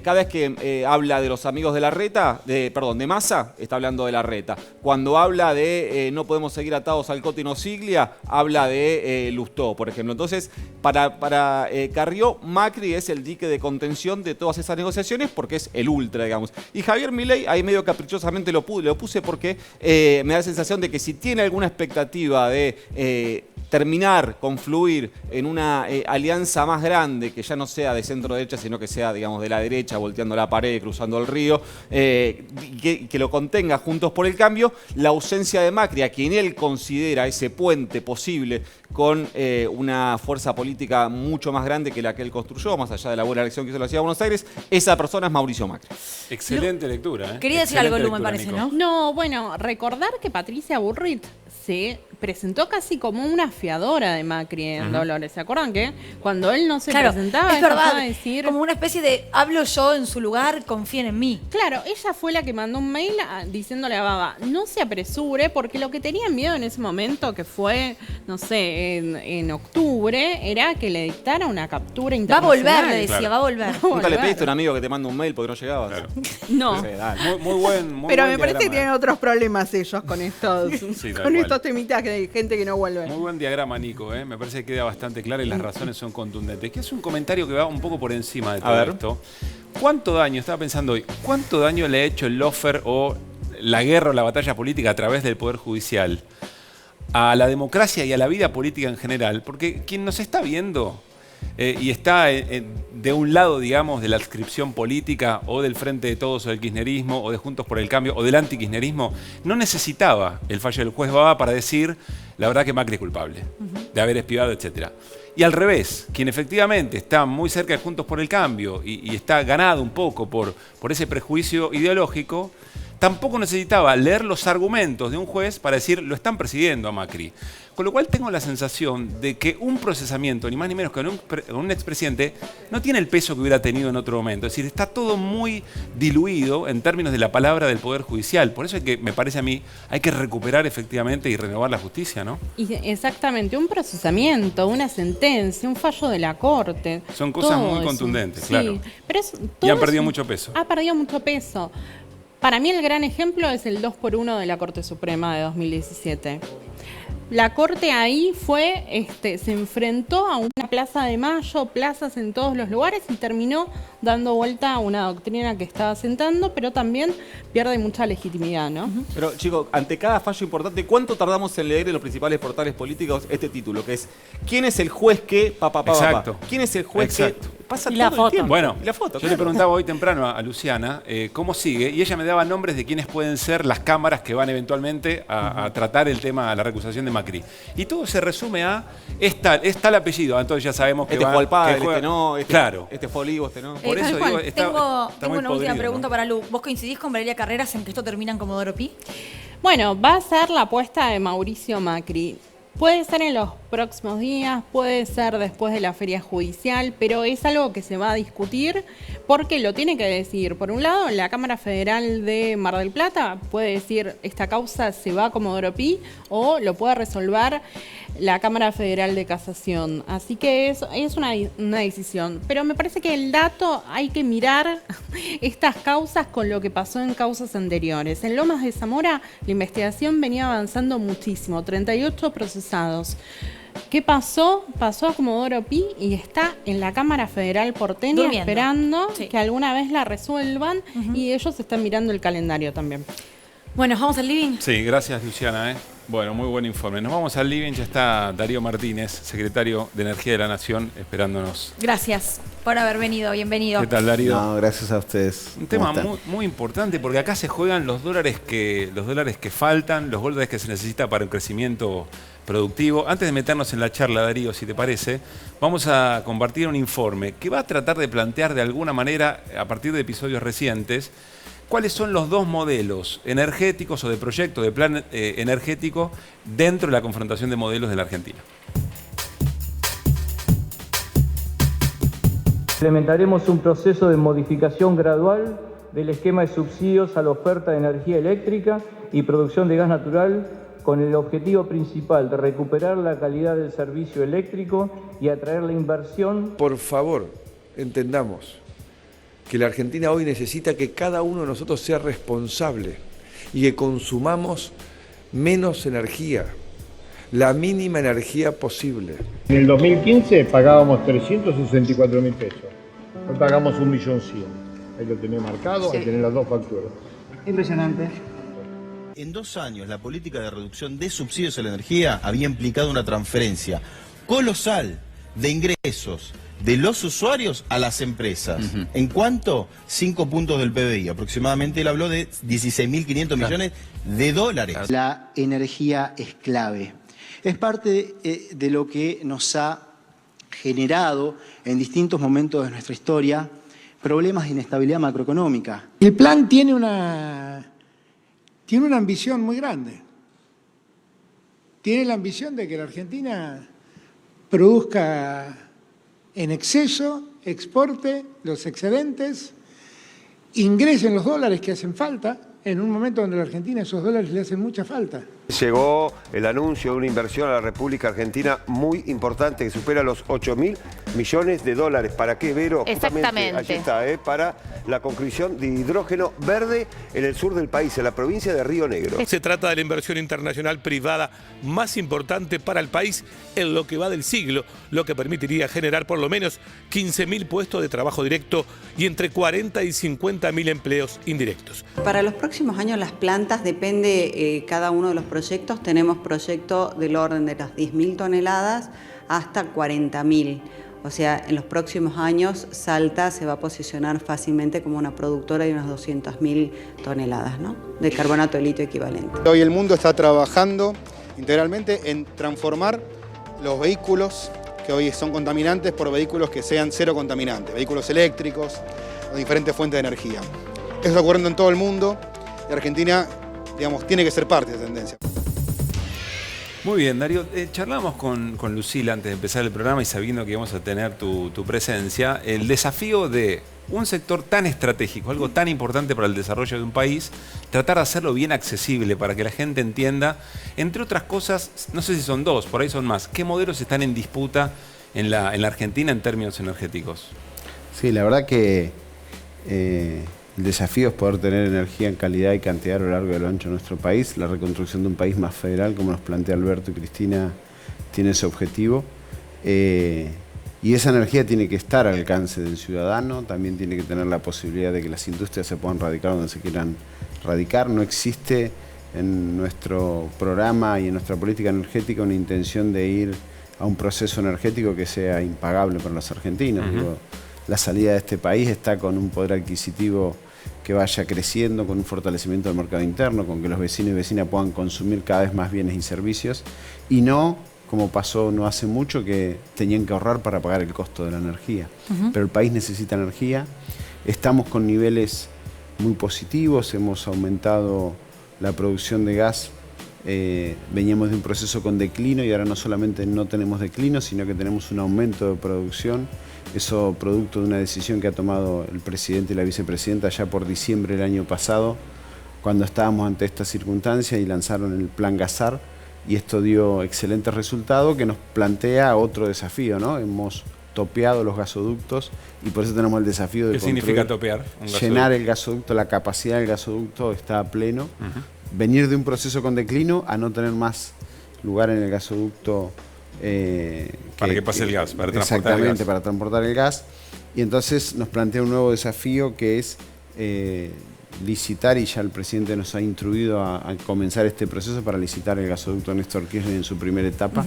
cada vez que habla de los amigos de la reta, de Massa, está hablando de la reta. Cuando habla de no podemos seguir atados al Coti Nosiglia, habla de Lustó, por ejemplo. Entonces, para Carrió, Macri es el dique de contención de todas esas negociaciones porque es el ultra, digamos. Y Javier Milei, ahí medio caprichosamente lo puse porque me da la sensación de que si tiene alguna expectativa de terminar, confluir en una alianza más grande, que ya no sea de centro-derecha, sino que sea, digamos, de la derecha, volteando la pared, cruzando el río, que lo contenga Juntos por el Cambio, la ausencia de Macri, a quien él considera ese puente posible con una fuerza política mucho más grande que la que él construyó, más allá de la buena elección que hizo la Ciudad de Buenos Aires, esa persona es Mauricio Macri. Excelente lectura. Quería decir algo, Lu, me parece, Nico. ¿no? No, bueno, recordar que Patricia Bullrich se presentó casi como una fiadora de Macri en Dolores. ¿Se acuerdan que cuando él no se presentaba, es verdad, a decir, como una especie de hablo yo en su lugar, confíen en mí? Claro, ella fue la que mandó un mail diciéndole a Baba, no se apresure, porque lo que tenían miedo en ese momento, que fue, no sé, en octubre, era que le dictara una captura internacional. Va a volver, le decía, va a volver. ¿Nunca le pediste a un amigo que te mande un mail porque no llegabas? Claro. No. Sí, Pero buen me parece que diagrama, tienen otros problemas ellos con estos, Sí, tal con cual. estos temitas de gente que no vuelve. Muy buen diagrama, Nico. Me parece que queda bastante claro y las razones son contundentes. Que es un comentario que va un poco por encima de todo esto. ¿Cuánto daño, estaba pensando hoy, cuánto daño le ha hecho el lawfare o la guerra o la batalla política a través del Poder Judicial a la democracia y a la vida política en general? Porque quien nos está viendo y está de un lado, digamos, de la adscripción política o del Frente de Todos o del kirchnerismo o de Juntos por el Cambio o del antikirchnerismo, no necesitaba el fallo del juez Baba para decir la verdad que Macri es culpable de haber espiado, etc. Y al revés, quien efectivamente está muy cerca de Juntos por el Cambio y está ganado un poco por ese prejuicio ideológico, tampoco necesitaba leer los argumentos de un juez para decir lo están persiguiendo a Macri. Con lo cual tengo la sensación de que un procesamiento, ni más ni menos que un expresidente, no tiene el peso que hubiera tenido en otro momento. Es decir, está todo muy diluido en términos de la palabra del Poder Judicial. Por eso es que, me parece a mí, hay que recuperar efectivamente y renovar la justicia, ¿no? Y exactamente, un procesamiento, una sentencia, un fallo de la Corte. Son cosas muy eso. contundentes, Sí, claro. pero Y han perdido mucho peso. Ha perdido mucho peso. Para mí el gran ejemplo es el 2x1 de la Corte Suprema de 2017. La Corte ahí se enfrentó a una Plaza de Mayo, plazas en todos los lugares y terminó dando vuelta a una doctrina que estaba sentando, pero también pierde mucha legitimidad, ¿no? Pero, chicos, ante cada fallo importante, ¿cuánto tardamos en leer en los principales portales políticos este título? Que es, ¿quién es el juez que... Exacto. ¿Quién es el juez Exacto. que... Pasa Y todo la el foto. tiempo. Bueno, Y la foto, yo claro. le preguntaba hoy temprano a Luciana cómo sigue y ella me daba nombres de quiénes pueden ser las cámaras que van eventualmente a tratar el tema, la recusación de Macri. Y todo se resume a, es tal apellido, entonces ya sabemos que Este va... fue al padre, que juega- este no, Claro. este fue Olivo, este no. Por eso Tal cual. digo, está Tengo muy una última podrido, pregunta ¿no? para Lu. ¿Vos coincidís con Valeria Carreras en que esto termina en Comodoro Pi? Bueno, va a ser la apuesta de Mauricio Macri. Puede ser en los próximos días, puede ser después de la feria judicial, pero es algo que se va a discutir porque lo tiene que decidir. Por un lado, la Cámara Federal de Mar del Plata puede decir esta causa se va a Comodoro Pi, o lo puede resolver la Cámara Federal de Casación. Así que es una decisión. Pero me parece que el dato hay que mirar estas causas con lo que pasó en causas anteriores. En Lomas de Zamora la investigación venía avanzando muchísimo, 38 procesados. ¿Qué pasó? Pasó a Comodoro Pi y está en la Cámara Federal porteña esperando que alguna vez la resuelvan, y ellos están mirando el calendario también. Bueno, ¿vamos al living? Sí, gracias Luciana. Bueno, muy buen informe. Nos vamos al living, ya está Darío Martínez, secretario de Energía de la Nación, esperándonos. Gracias por haber venido, bienvenido. ¿Qué tal, Darío? No, gracias a ustedes. Un tema muy importante, porque acá se juegan los dólares que faltan, los dólares que se necesita para un crecimiento productivo. Antes de meternos en la charla, Darío, si te parece, vamos a compartir un informe que va a tratar de plantear de alguna manera, a partir de episodios recientes, cuáles son los dos modelos energéticos o de proyecto de plan energético dentro de la confrontación de modelos de la Argentina. Implementaremos un proceso de modificación gradual del esquema de subsidios a la oferta de energía eléctrica y producción de gas natural, con el objetivo principal de recuperar la calidad del servicio eléctrico y atraer la inversión. Por favor, entendamos que la Argentina hoy necesita que cada uno de nosotros sea responsable y que consumamos menos energía, la mínima energía posible. En el 2015 pagábamos 364.000 pesos, hoy pagamos 1.100.000. Ahí lo tenés marcado, ahí tenés las dos facturas. Impresionante. En 2 años, la política de reducción de subsidios a la energía había implicado una transferencia colosal de ingresos de los usuarios a las empresas. ¿En cuánto? 5 puntos del PBI. Aproximadamente él habló de 16.500 millones de dólares. La energía es clave. Es parte de lo que nos ha generado en distintos momentos de nuestra historia problemas de inestabilidad macroeconómica. El plan tiene una ambición muy grande. Tiene la ambición de que la Argentina produzca en exceso, exporte los excedentes, ingresen los dólares que hacen falta, en un momento donde a la Argentina esos dólares le hacen mucha falta. Llegó el anuncio de una inversión a la República Argentina muy importante que supera los 8.000 millones de dólares. ¿Para qué, Vero? Exactamente. Allí está, para la construcción de hidrógeno verde en el sur del país, en la provincia de Río Negro. Se trata de la inversión internacional privada más importante para el país en lo que va del siglo, lo que permitiría generar por lo menos 15.000 puestos de trabajo directo y entre 40 y 50.000 empleos indirectos. Para los próximos años las plantas, depende cada uno de los proyectos. Tenemos proyectos del orden de las 10.000 toneladas hasta 40.000. O sea, en los próximos años Salta se va a posicionar fácilmente como una productora de unas 200.000 toneladas, ¿no?, de carbonato de litio equivalente. Hoy el mundo está trabajando integralmente en transformar los vehículos que hoy son contaminantes por vehículos que sean cero contaminantes, vehículos eléctricos o diferentes fuentes de energía. Eso está ocurriendo en todo el mundo y Argentina, digamos, tiene que ser parte de esa tendencia. Muy bien, Darío. Charlamos con Lucila antes de empezar el programa y sabiendo que íbamos a tener tu presencia, el desafío de un sector tan estratégico, algo tan importante para el desarrollo de un país, tratar de hacerlo bien accesible para que la gente entienda, entre otras cosas, no sé si son dos, por ahí son más, ¿qué modelos están en disputa en la Argentina en términos energéticos? Sí, la verdad que el desafío es poder tener energía en calidad y cantidad a lo largo y a lo ancho de nuestro país. La reconstrucción de un país más federal, como nos plantea Alberto y Cristina, tiene ese objetivo. Y esa energía tiene que estar al alcance del ciudadano, también tiene que tener la posibilidad de que las industrias se puedan radicar donde se quieran radicar. No existe en nuestro programa y en nuestra política energética una intención de ir a un proceso energético que sea impagable para los argentinos. Digo, la salida de este país está con un poder adquisitivo que vaya creciendo, con un fortalecimiento del mercado interno, con que los vecinos y vecinas puedan consumir cada vez más bienes y servicios, y no, como pasó no hace mucho, que tenían que ahorrar para pagar el costo de la energía. Pero el país necesita energía, estamos con niveles muy positivos, hemos aumentado la producción de gas, veníamos de un proceso con declino y ahora no solamente no tenemos declino, sino que tenemos un aumento de producción. Eso producto de una decisión que ha tomado el presidente y la vicepresidenta ya por diciembre del año pasado, cuando estábamos ante esta circunstancia y lanzaron el Plan Gasar, y esto dio excelentes resultados que nos plantea otro desafío, ¿no? Hemos topeado los gasoductos y por eso tenemos el desafío de ¿Qué significa topear un gasoducto? Llenar el gasoducto, la capacidad del gasoducto está a pleno. Venir de un proceso con declino a no tener más lugar en el gasoducto. Para que pase el gas, para transportar el gas. Exactamente, para transportar el gas. Y entonces nos plantea un nuevo desafío que es licitar, y ya el presidente nos ha instruido a comenzar este proceso para licitar el gasoducto Néstor Kirchner en su primera etapa.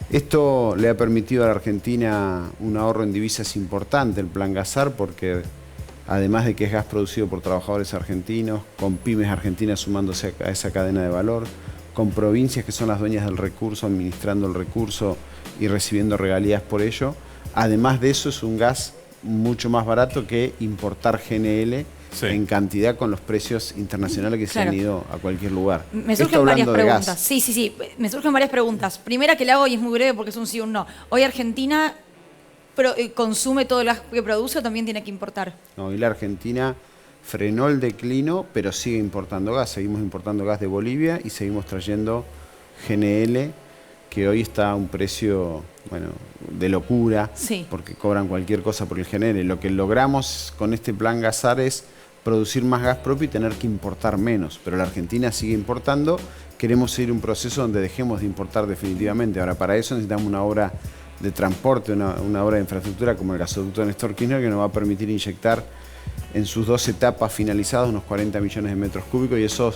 Esto le ha permitido a la Argentina un ahorro en divisas importante, el Plan Gasar, porque además de que es gas producido por trabajadores argentinos, con pymes argentinas sumándose a esa cadena de valor, con provincias que son las dueñas del recurso, administrando el recurso y recibiendo regalías por ello. Además de eso, es un gas mucho más barato que importar GNL en cantidad con los precios internacionales que se han ido a cualquier lugar. Me surgen varias preguntas. Sí. Me surgen varias preguntas. Primera que le hago y es muy breve porque es un sí o un no. Hoy Argentina consume todo el gas que produce o también tiene que importar. No, y la Argentina frenó el declino, pero sigue importando gas. Seguimos importando gas de Bolivia y seguimos trayendo GNL, que hoy está a un precio, bueno, de locura, porque cobran cualquier cosa por el GNL. Lo que logramos con este Plan Gasar es producir más gas propio y tener que importar menos, pero la Argentina sigue importando. Queremos seguir un proceso donde dejemos de importar definitivamente. Ahora, para eso necesitamos una obra de transporte, una obra de infraestructura como el gasoducto de Néstor Kirchner, que nos va a permitir inyectar en sus 2 etapas finalizadas unos 40 millones de metros cúbicos, y eso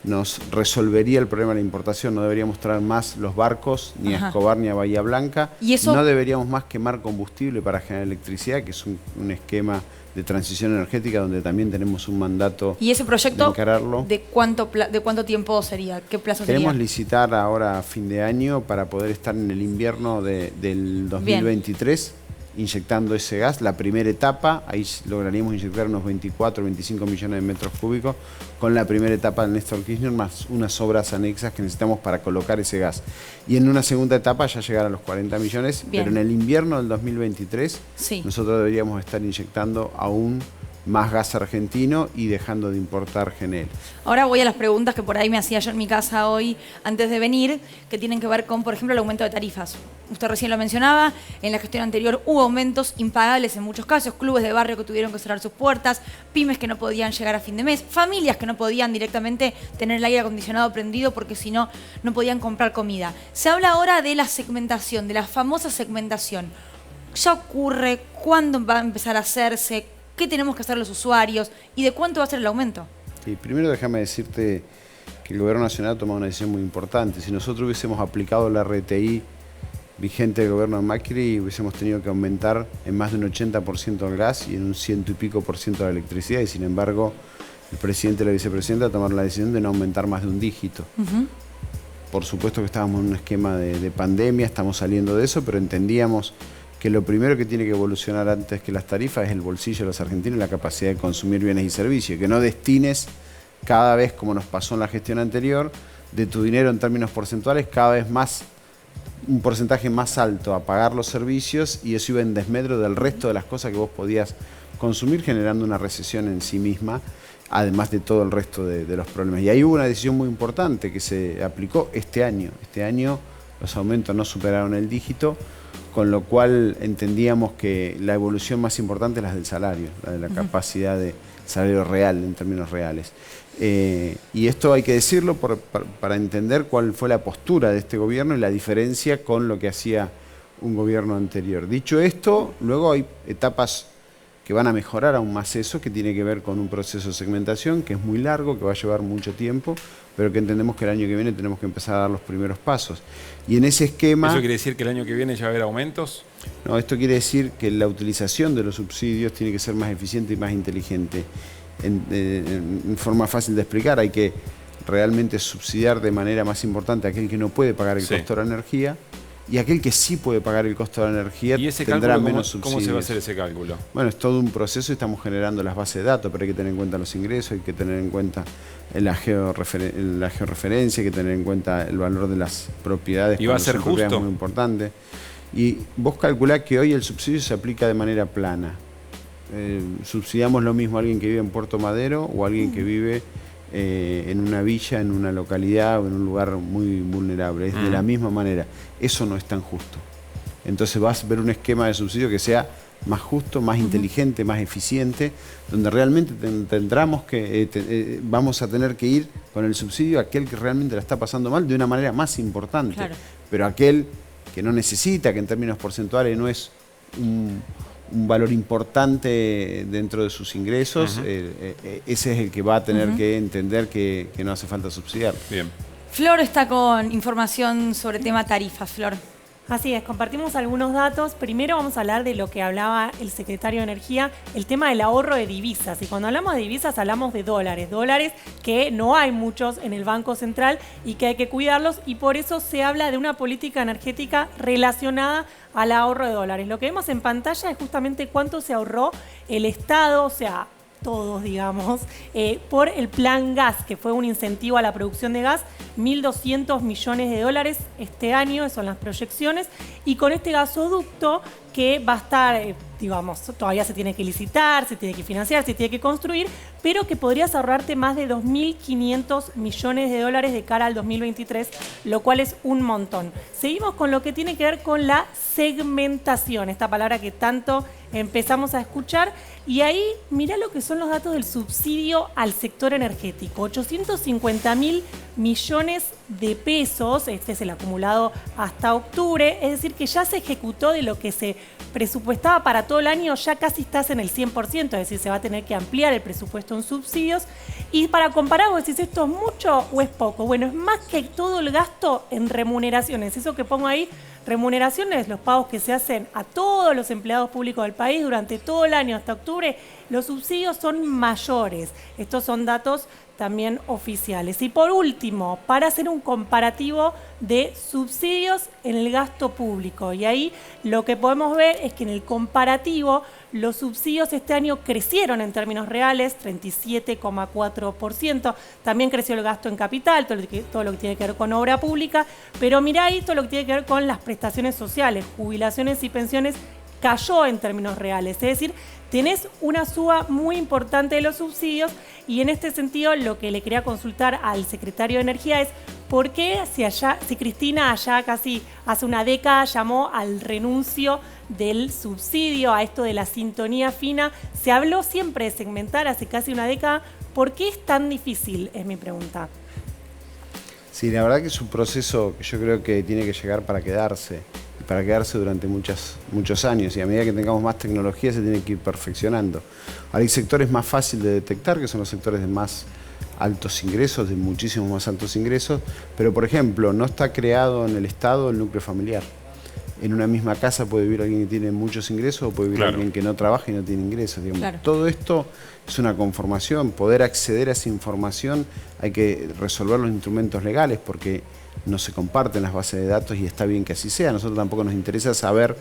nos resolvería el problema de la importación. No deberíamos traer más los barcos, ni a Escobar ni a Bahía Blanca. ¿Y eso? No deberíamos más quemar combustible para generar electricidad, que es un esquema de transición energética donde también tenemos un mandato. ¿Y ese proyecto de encararlo. ¿De cuánto tiempo sería? ¿Qué plazo sería? Queremos licitar ahora a fin de año para poder estar en el invierno del 2023 inyectando ese gas. La primera etapa, ahí lograríamos inyectar unos 24, 25 millones de metros cúbicos con la primera etapa del Néstor Kirchner, más unas obras anexas que necesitamos para colocar ese gas. Y en una segunda etapa ya llegar a los 40 millones, pero en el invierno del 2023 nosotros deberíamos estar inyectando aún más gas argentino y dejando de importar GNL. Ahora voy a las preguntas que por ahí me hacía yo en mi casa hoy antes de venir, que tienen que ver con, por ejemplo, el aumento de tarifas. Usted recién lo mencionaba, en la gestión anterior hubo aumentos impagables en muchos casos, clubes de barrio que tuvieron que cerrar sus puertas, pymes que no podían llegar a fin de mes, familias que no podían directamente tener el aire acondicionado prendido porque si no, no podían comprar comida. Se habla ahora de la segmentación, de la famosa segmentación. ¿Ya ocurre? ¿Cuándo va a empezar a hacerse? ¿Qué tenemos que hacer los usuarios? ¿Y de cuánto va a ser el aumento? Sí, primero déjame decirte que el Gobierno Nacional ha tomado una decisión muy importante. Si nosotros hubiésemos aplicado la RTI vigente del gobierno de Macri, hubiésemos tenido que aumentar en más de un 80% el gas y en un 100 y pico % la electricidad, y sin embargo el presidente y la vicepresidenta tomaron la decisión de no aumentar más de un dígito. Por supuesto que estábamos en un esquema de pandemia, estamos saliendo de eso, pero entendíamos que lo primero que tiene que evolucionar antes que las tarifas es el bolsillo de los argentinos y la capacidad de consumir bienes y servicios, que no destines cada vez, como nos pasó en la gestión anterior, de tu dinero en términos porcentuales cada vez más, un porcentaje más alto a pagar los servicios, y eso iba en desmedro del resto de las cosas que vos podías consumir, generando una recesión en sí misma, además de todo el resto de los problemas. Y ahí hubo una decisión muy importante que se aplicó este año. Este año los aumentos no superaron el dígito, con lo cual entendíamos que la evolución más importante es la del salario, la de la capacidad de salario real, en términos reales. Y esto hay que decirlo para entender cuál fue la postura de este gobierno y la diferencia con lo que hacía un gobierno anterior. Dicho esto, luego hay etapas que van a mejorar aún más eso, que tiene que ver con un proceso de segmentación que es muy largo, que va a llevar mucho tiempo, pero que entendemos que el año que viene tenemos que empezar a dar los primeros pasos. Y en ese esquema... ¿Eso quiere decir que el año que viene ya va a haber aumentos? No, esto quiere decir que la utilización de los subsidios tiene que ser más eficiente y más inteligente. En forma fácil de explicar, hay que realmente subsidiar de manera más importante a aquel que no puede pagar el costo de la energía y aquel que sí puede pagar el costo de la energía ¿Y ese tendrá cálculo, menos cómo subsidios. se va a hacer ese cálculo? Bueno, es todo un proceso y estamos generando las bases de datos, pero hay que tener en cuenta los ingresos, hay que tener en cuenta la georreferencia, hay que tener en cuenta el valor de las propiedades. ¿Y va a ser justo? Es muy importante. Y vos calculás que hoy el subsidio se aplica de manera plana. Subsidiamos lo mismo a alguien que vive en Puerto Madero o a alguien que vive en una villa, en una localidad o en un lugar muy vulnerable. Es de la misma manera. Eso no es tan justo. Entonces vas a ver un esquema de subsidio que sea más justo, más inteligente, más eficiente, donde realmente vamos a tener que ir con el subsidio a aquel que realmente la está pasando mal de una manera más importante. Claro. Pero aquel que no necesita, que en términos porcentuales no es un valor importante dentro de sus ingresos, ese es el que va a tener que entender que no hace falta subsidiar. Bien. Flor está con información sobre tema tarifas. Flor. Así es, compartimos algunos datos. Primero vamos a hablar de lo que hablaba el secretario de Energía, el tema del ahorro de divisas. Y cuando hablamos de divisas hablamos de dólares que no hay muchos en el Banco Central y que hay que cuidarlos, y por eso se habla de una política energética relacionada al ahorro de dólares. Lo que vemos en pantalla es justamente cuánto se ahorró el Estado, o sea, todos, digamos, por el plan gas, que fue un incentivo a la producción de gas, 1.200 millones de dólares este año, son las proyecciones, y con este gasoducto que va a estar, digamos, todavía se tiene que licitar, se tiene que financiar, se tiene que construir, pero que podrías ahorrarte más de 2.500 millones de dólares de cara al 2023, lo cual es un montón. Seguimos con lo que tiene que ver con la segmentación, esta palabra que tanto empezamos a escuchar, y ahí mirá lo que son los datos del subsidio al sector energético. 850.000 millones de pesos, este es el acumulado hasta octubre, es decir que ya se ejecutó de lo que se presupuestaba para todo el año, ya casi estás en el 100%, es decir, se va a tener que ampliar el presupuesto en subsidios. Y para comparar, vos decís, ¿esto es mucho o es poco? Bueno, es más que todo el gasto en remuneraciones, eso que pongo ahí, remuneraciones, los pagos que se hacen a todos los empleados públicos del país durante todo el año hasta octubre, los subsidios son mayores. Estos son datos también oficiales. Y por último, para hacer un comparativo de subsidios en el gasto público. Y ahí lo que podemos ver es que en el comparativo los subsidios este año crecieron en términos reales, 37,4%. También creció el gasto en capital, todo lo que tiene que ver con obra pública. Pero mirá ahí todo lo que tiene que ver con las prestaciones sociales, jubilaciones y pensiones, cayó en términos reales. Es decir, tenés una suba muy importante de los subsidios, y en este sentido lo que le quería consultar al secretario de Energía es por qué si Cristina allá casi hace una década llamó al renuncio del subsidio, a esto de la sintonía fina, se habló siempre de segmentar hace casi una década, ¿por qué es tan difícil? Es mi pregunta. Sí, la verdad que es un proceso que yo creo que tiene que llegar para quedarse durante muchos años, y a medida que tengamos más tecnología se tiene que ir perfeccionando. Ahora hay sectores más fáciles de detectar, que son los sectores de más altos ingresos, de muchísimos más altos ingresos, pero por ejemplo no está creado en el Estado el núcleo familiar. En una misma casa puede vivir alguien que tiene muchos ingresos o puede vivir alguien que no trabaja y no tiene ingresos. Todo esto es una conformación, poder acceder a esa información, hay que resolver los instrumentos legales porque no se comparten las bases de datos y está bien que así sea. A nosotros tampoco nos interesa saber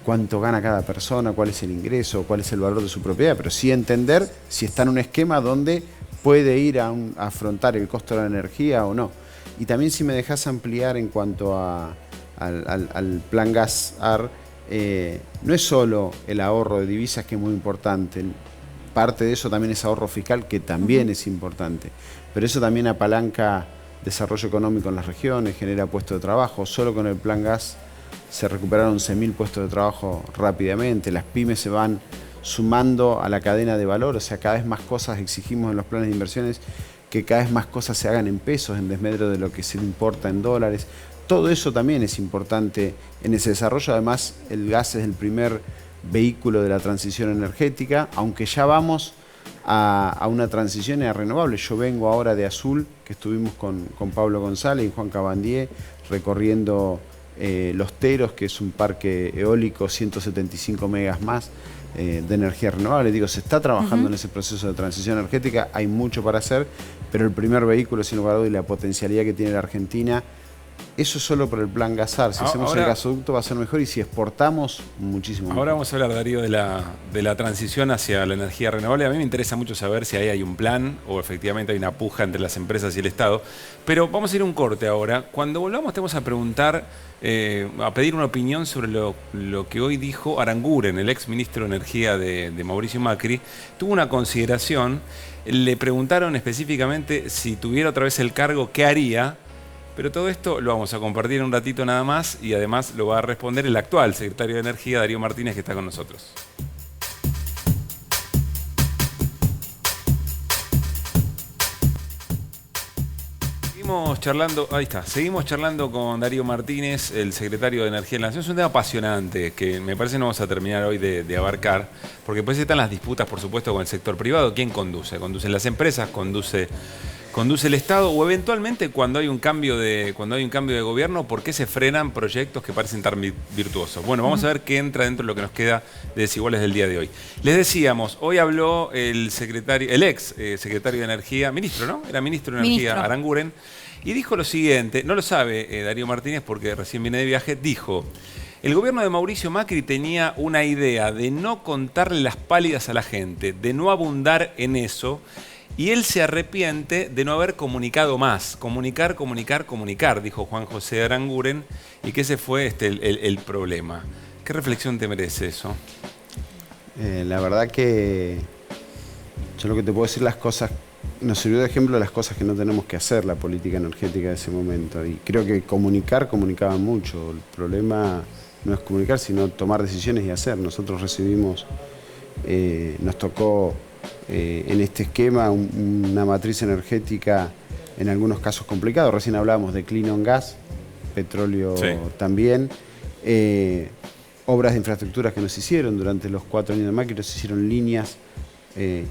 cuánto gana cada persona, cuál es el ingreso, cuál es el valor de su propiedad, pero sí entender si está en un esquema donde puede ir a afrontar el costo de la energía o no. Y también si me dejas ampliar en cuanto al plan gas-AR, no es solo el ahorro de divisas, que es muy importante, parte de eso también es ahorro fiscal, que también es importante, pero eso también apalanca desarrollo económico en las regiones, genera puestos de trabajo. Solo con el plan gas se recuperaron 11.000 puestos de trabajo rápidamente, las pymes se van sumando a la cadena de valor, o sea, cada vez más cosas exigimos en los planes de inversiones, que cada vez más cosas se hagan en pesos en desmedro de lo que se importa en dólares. Todo eso también es importante en ese desarrollo. Además, el gas es el primer vehículo de la transición energética, aunque ya vamos a una transición a renovables. Yo vengo ahora de Azul, que estuvimos con Pablo González y Juan Cabandier recorriendo Los Teros, que es un parque eólico, 175 megas más de energía renovable. Digo, se está trabajando en ese proceso de transición energética, hay mucho para hacer, pero el primer vehículo, sin lugar a dudas, y la potencialidad que tiene la Argentina Eso solo por el plan Gasar. Si hacemos el gasoducto va a ser mejor y si exportamos, muchísimo mejor. Ahora vamos a hablar, Darío, de la transición hacia la energía renovable. A mí me interesa mucho saber si ahí hay un plan o efectivamente hay una puja entre las empresas y el Estado. Pero vamos a ir a un corte ahora. Cuando volvamos te vamos a preguntar, a pedir una opinión sobre lo que hoy dijo Aranguren, el ex ministro de Energía de Mauricio Macri. Tuvo una consideración, le preguntaron específicamente si tuviera otra vez el cargo, ¿qué haría? Pero todo esto lo vamos a compartir en un ratito nada más y además lo va a responder el actual secretario de Energía, Darío Martínez, que está con nosotros. Seguimos charlando con Darío Martínez, el secretario de Energía de la Nación. Es un tema apasionante que me parece no vamos a terminar hoy de abarcar, porque después están las disputas, por supuesto, con el sector privado. ¿Quién conduce? ¿Conducen las empresas? ¿Conduce el Estado? O eventualmente cuando hay un cambio de gobierno, ¿por qué se frenan proyectos que parecen tan virtuosos? Bueno, vamos a ver qué entra dentro de lo que nos queda de Desiguales del día de hoy. Les decíamos, hoy habló el ex secretario de Energía, ministro, ¿no? Era ministro de Energía, Aranguren, y dijo lo siguiente, no lo sabe Darío Martínez porque recién viene de viaje, dijo: el gobierno de Mauricio Macri tenía una idea de no contarle las pálidas a la gente, de no abundar en eso, y él se arrepiente de no haber comunicado más. Comunicar, dijo Juan José Aranguren, y que ese fue el problema. ¿Qué reflexión te merece eso? La verdad que yo lo que te puedo decir, las cosas, nos sirvió de ejemplo las cosas que no tenemos que hacer, la política energética de ese momento. Y creo que comunicaba mucho. El problema no es comunicar, sino tomar decisiones y hacer. Nosotros recibimos, nos tocó en este esquema una matriz energética en algunos casos complicados. Recién hablábamos de Clean on Gas, petróleo también. Obras de infraestructuras que nos hicieron durante los 4 años de Macri, nos hicieron líneas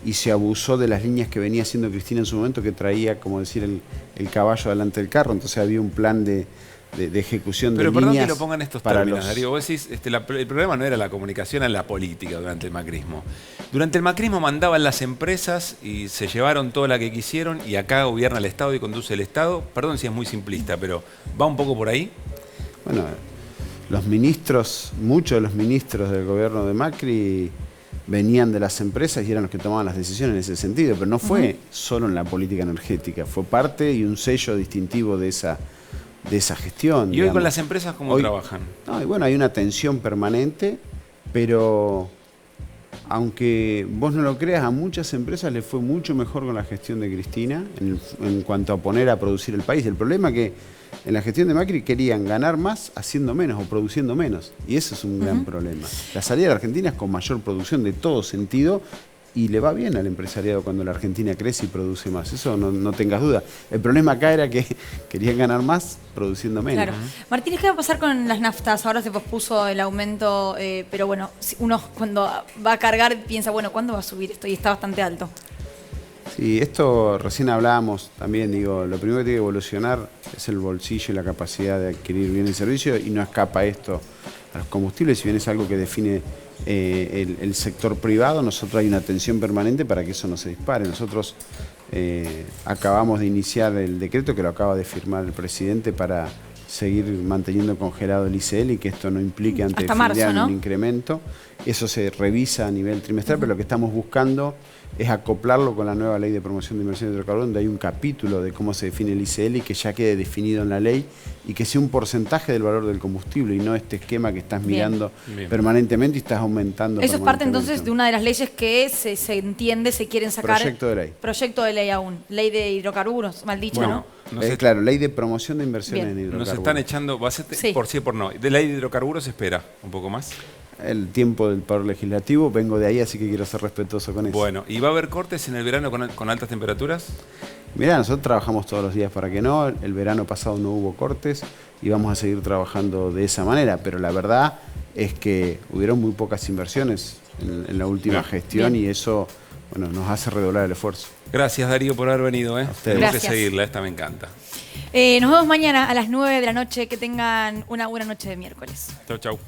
y se abusó de las líneas que venía haciendo Cristina en su momento, que traía, como decir, el caballo delante del carro. Entonces había un plan de ejecución de líneas. Pero perdón que lo pongan estos términos, Darío. Vos decís, el problema no era la comunicación, era la política durante el macrismo. Durante el macrismo mandaban las empresas y se llevaron toda la que quisieron, y acá gobierna el Estado y conduce el Estado. Perdón si es muy simplista, pero ¿va un poco por ahí? Bueno, los ministros, muchos de los ministros del gobierno de Macri venían de las empresas y eran los que tomaban las decisiones en ese sentido, pero no fue solo en la política energética, fue parte y un sello distintivo de esa gestión. ¿Y hoy con las empresas cómo trabajan? No, y bueno, hay una tensión permanente, pero aunque vos no lo creas, a muchas empresas les fue mucho mejor con la gestión de Cristina en cuanto a poner a producir el país. El problema es que en la gestión de Macri querían ganar más haciendo menos o produciendo menos, y ese es un gran problema. La salida de la Argentina es con mayor producción de todo sentido, y le va bien al empresariado cuando la Argentina crece y produce más. Eso no tengas duda. El problema acá era que querían ganar más produciendo menos. Claro. Martínez, ¿qué va a pasar con las naftas? Ahora se pospuso el aumento, pero bueno, uno cuando va a cargar piensa, bueno, ¿cuándo va a subir esto? Y está bastante alto. Sí, esto recién hablábamos también, digo, lo primero que tiene que evolucionar es el bolsillo y la capacidad de adquirir bien el servicio, y no escapa esto a los combustibles, si bien es algo que define el sector privado. Nosotros hay una tensión permanente para que eso no se dispare. Nosotros acabamos de iniciar el decreto que lo acaba de firmar el presidente para seguir manteniendo congelado el ICL y que esto no implique ante fin de año un incremento. Eso se revisa a nivel trimestral, pero lo que estamos buscando es acoplarlo con la nueva ley de promoción de inversión de hidrocarburos, donde hay un capítulo de cómo se define el ICL y que ya quede definido en la ley y que sea un porcentaje del valor del combustible y no este esquema que estás mirando permanentemente y estás aumentando. Eso es parte entonces de una de las leyes que se entiende, se quieren sacar. Proyecto de ley. Proyecto de ley aún. Ley de hidrocarburos, mal dicho, bueno, ¿no? Claro, ley de promoción de inversiones en hidrocarburos. Nos están echando, va a ser por sí o por no. De ley de hidrocarburos se espera un poco más. El tiempo del Poder Legislativo, vengo de ahí, así que quiero ser respetuoso con eso. Bueno, ¿y va a haber cortes en el verano con altas temperaturas? Mirá, nosotros trabajamos todos los días para que no, el verano pasado no hubo cortes y vamos a seguir trabajando de esa manera, pero la verdad es que hubieron muy pocas inversiones en la última gestión y eso, bueno, nos hace redoblar el esfuerzo. Gracias, Darío, por haber venido. Tenemos que seguirla, esta me encanta. Nos vemos mañana a las 9 de la noche. Que tengan una buena noche de miércoles. Chau, chau.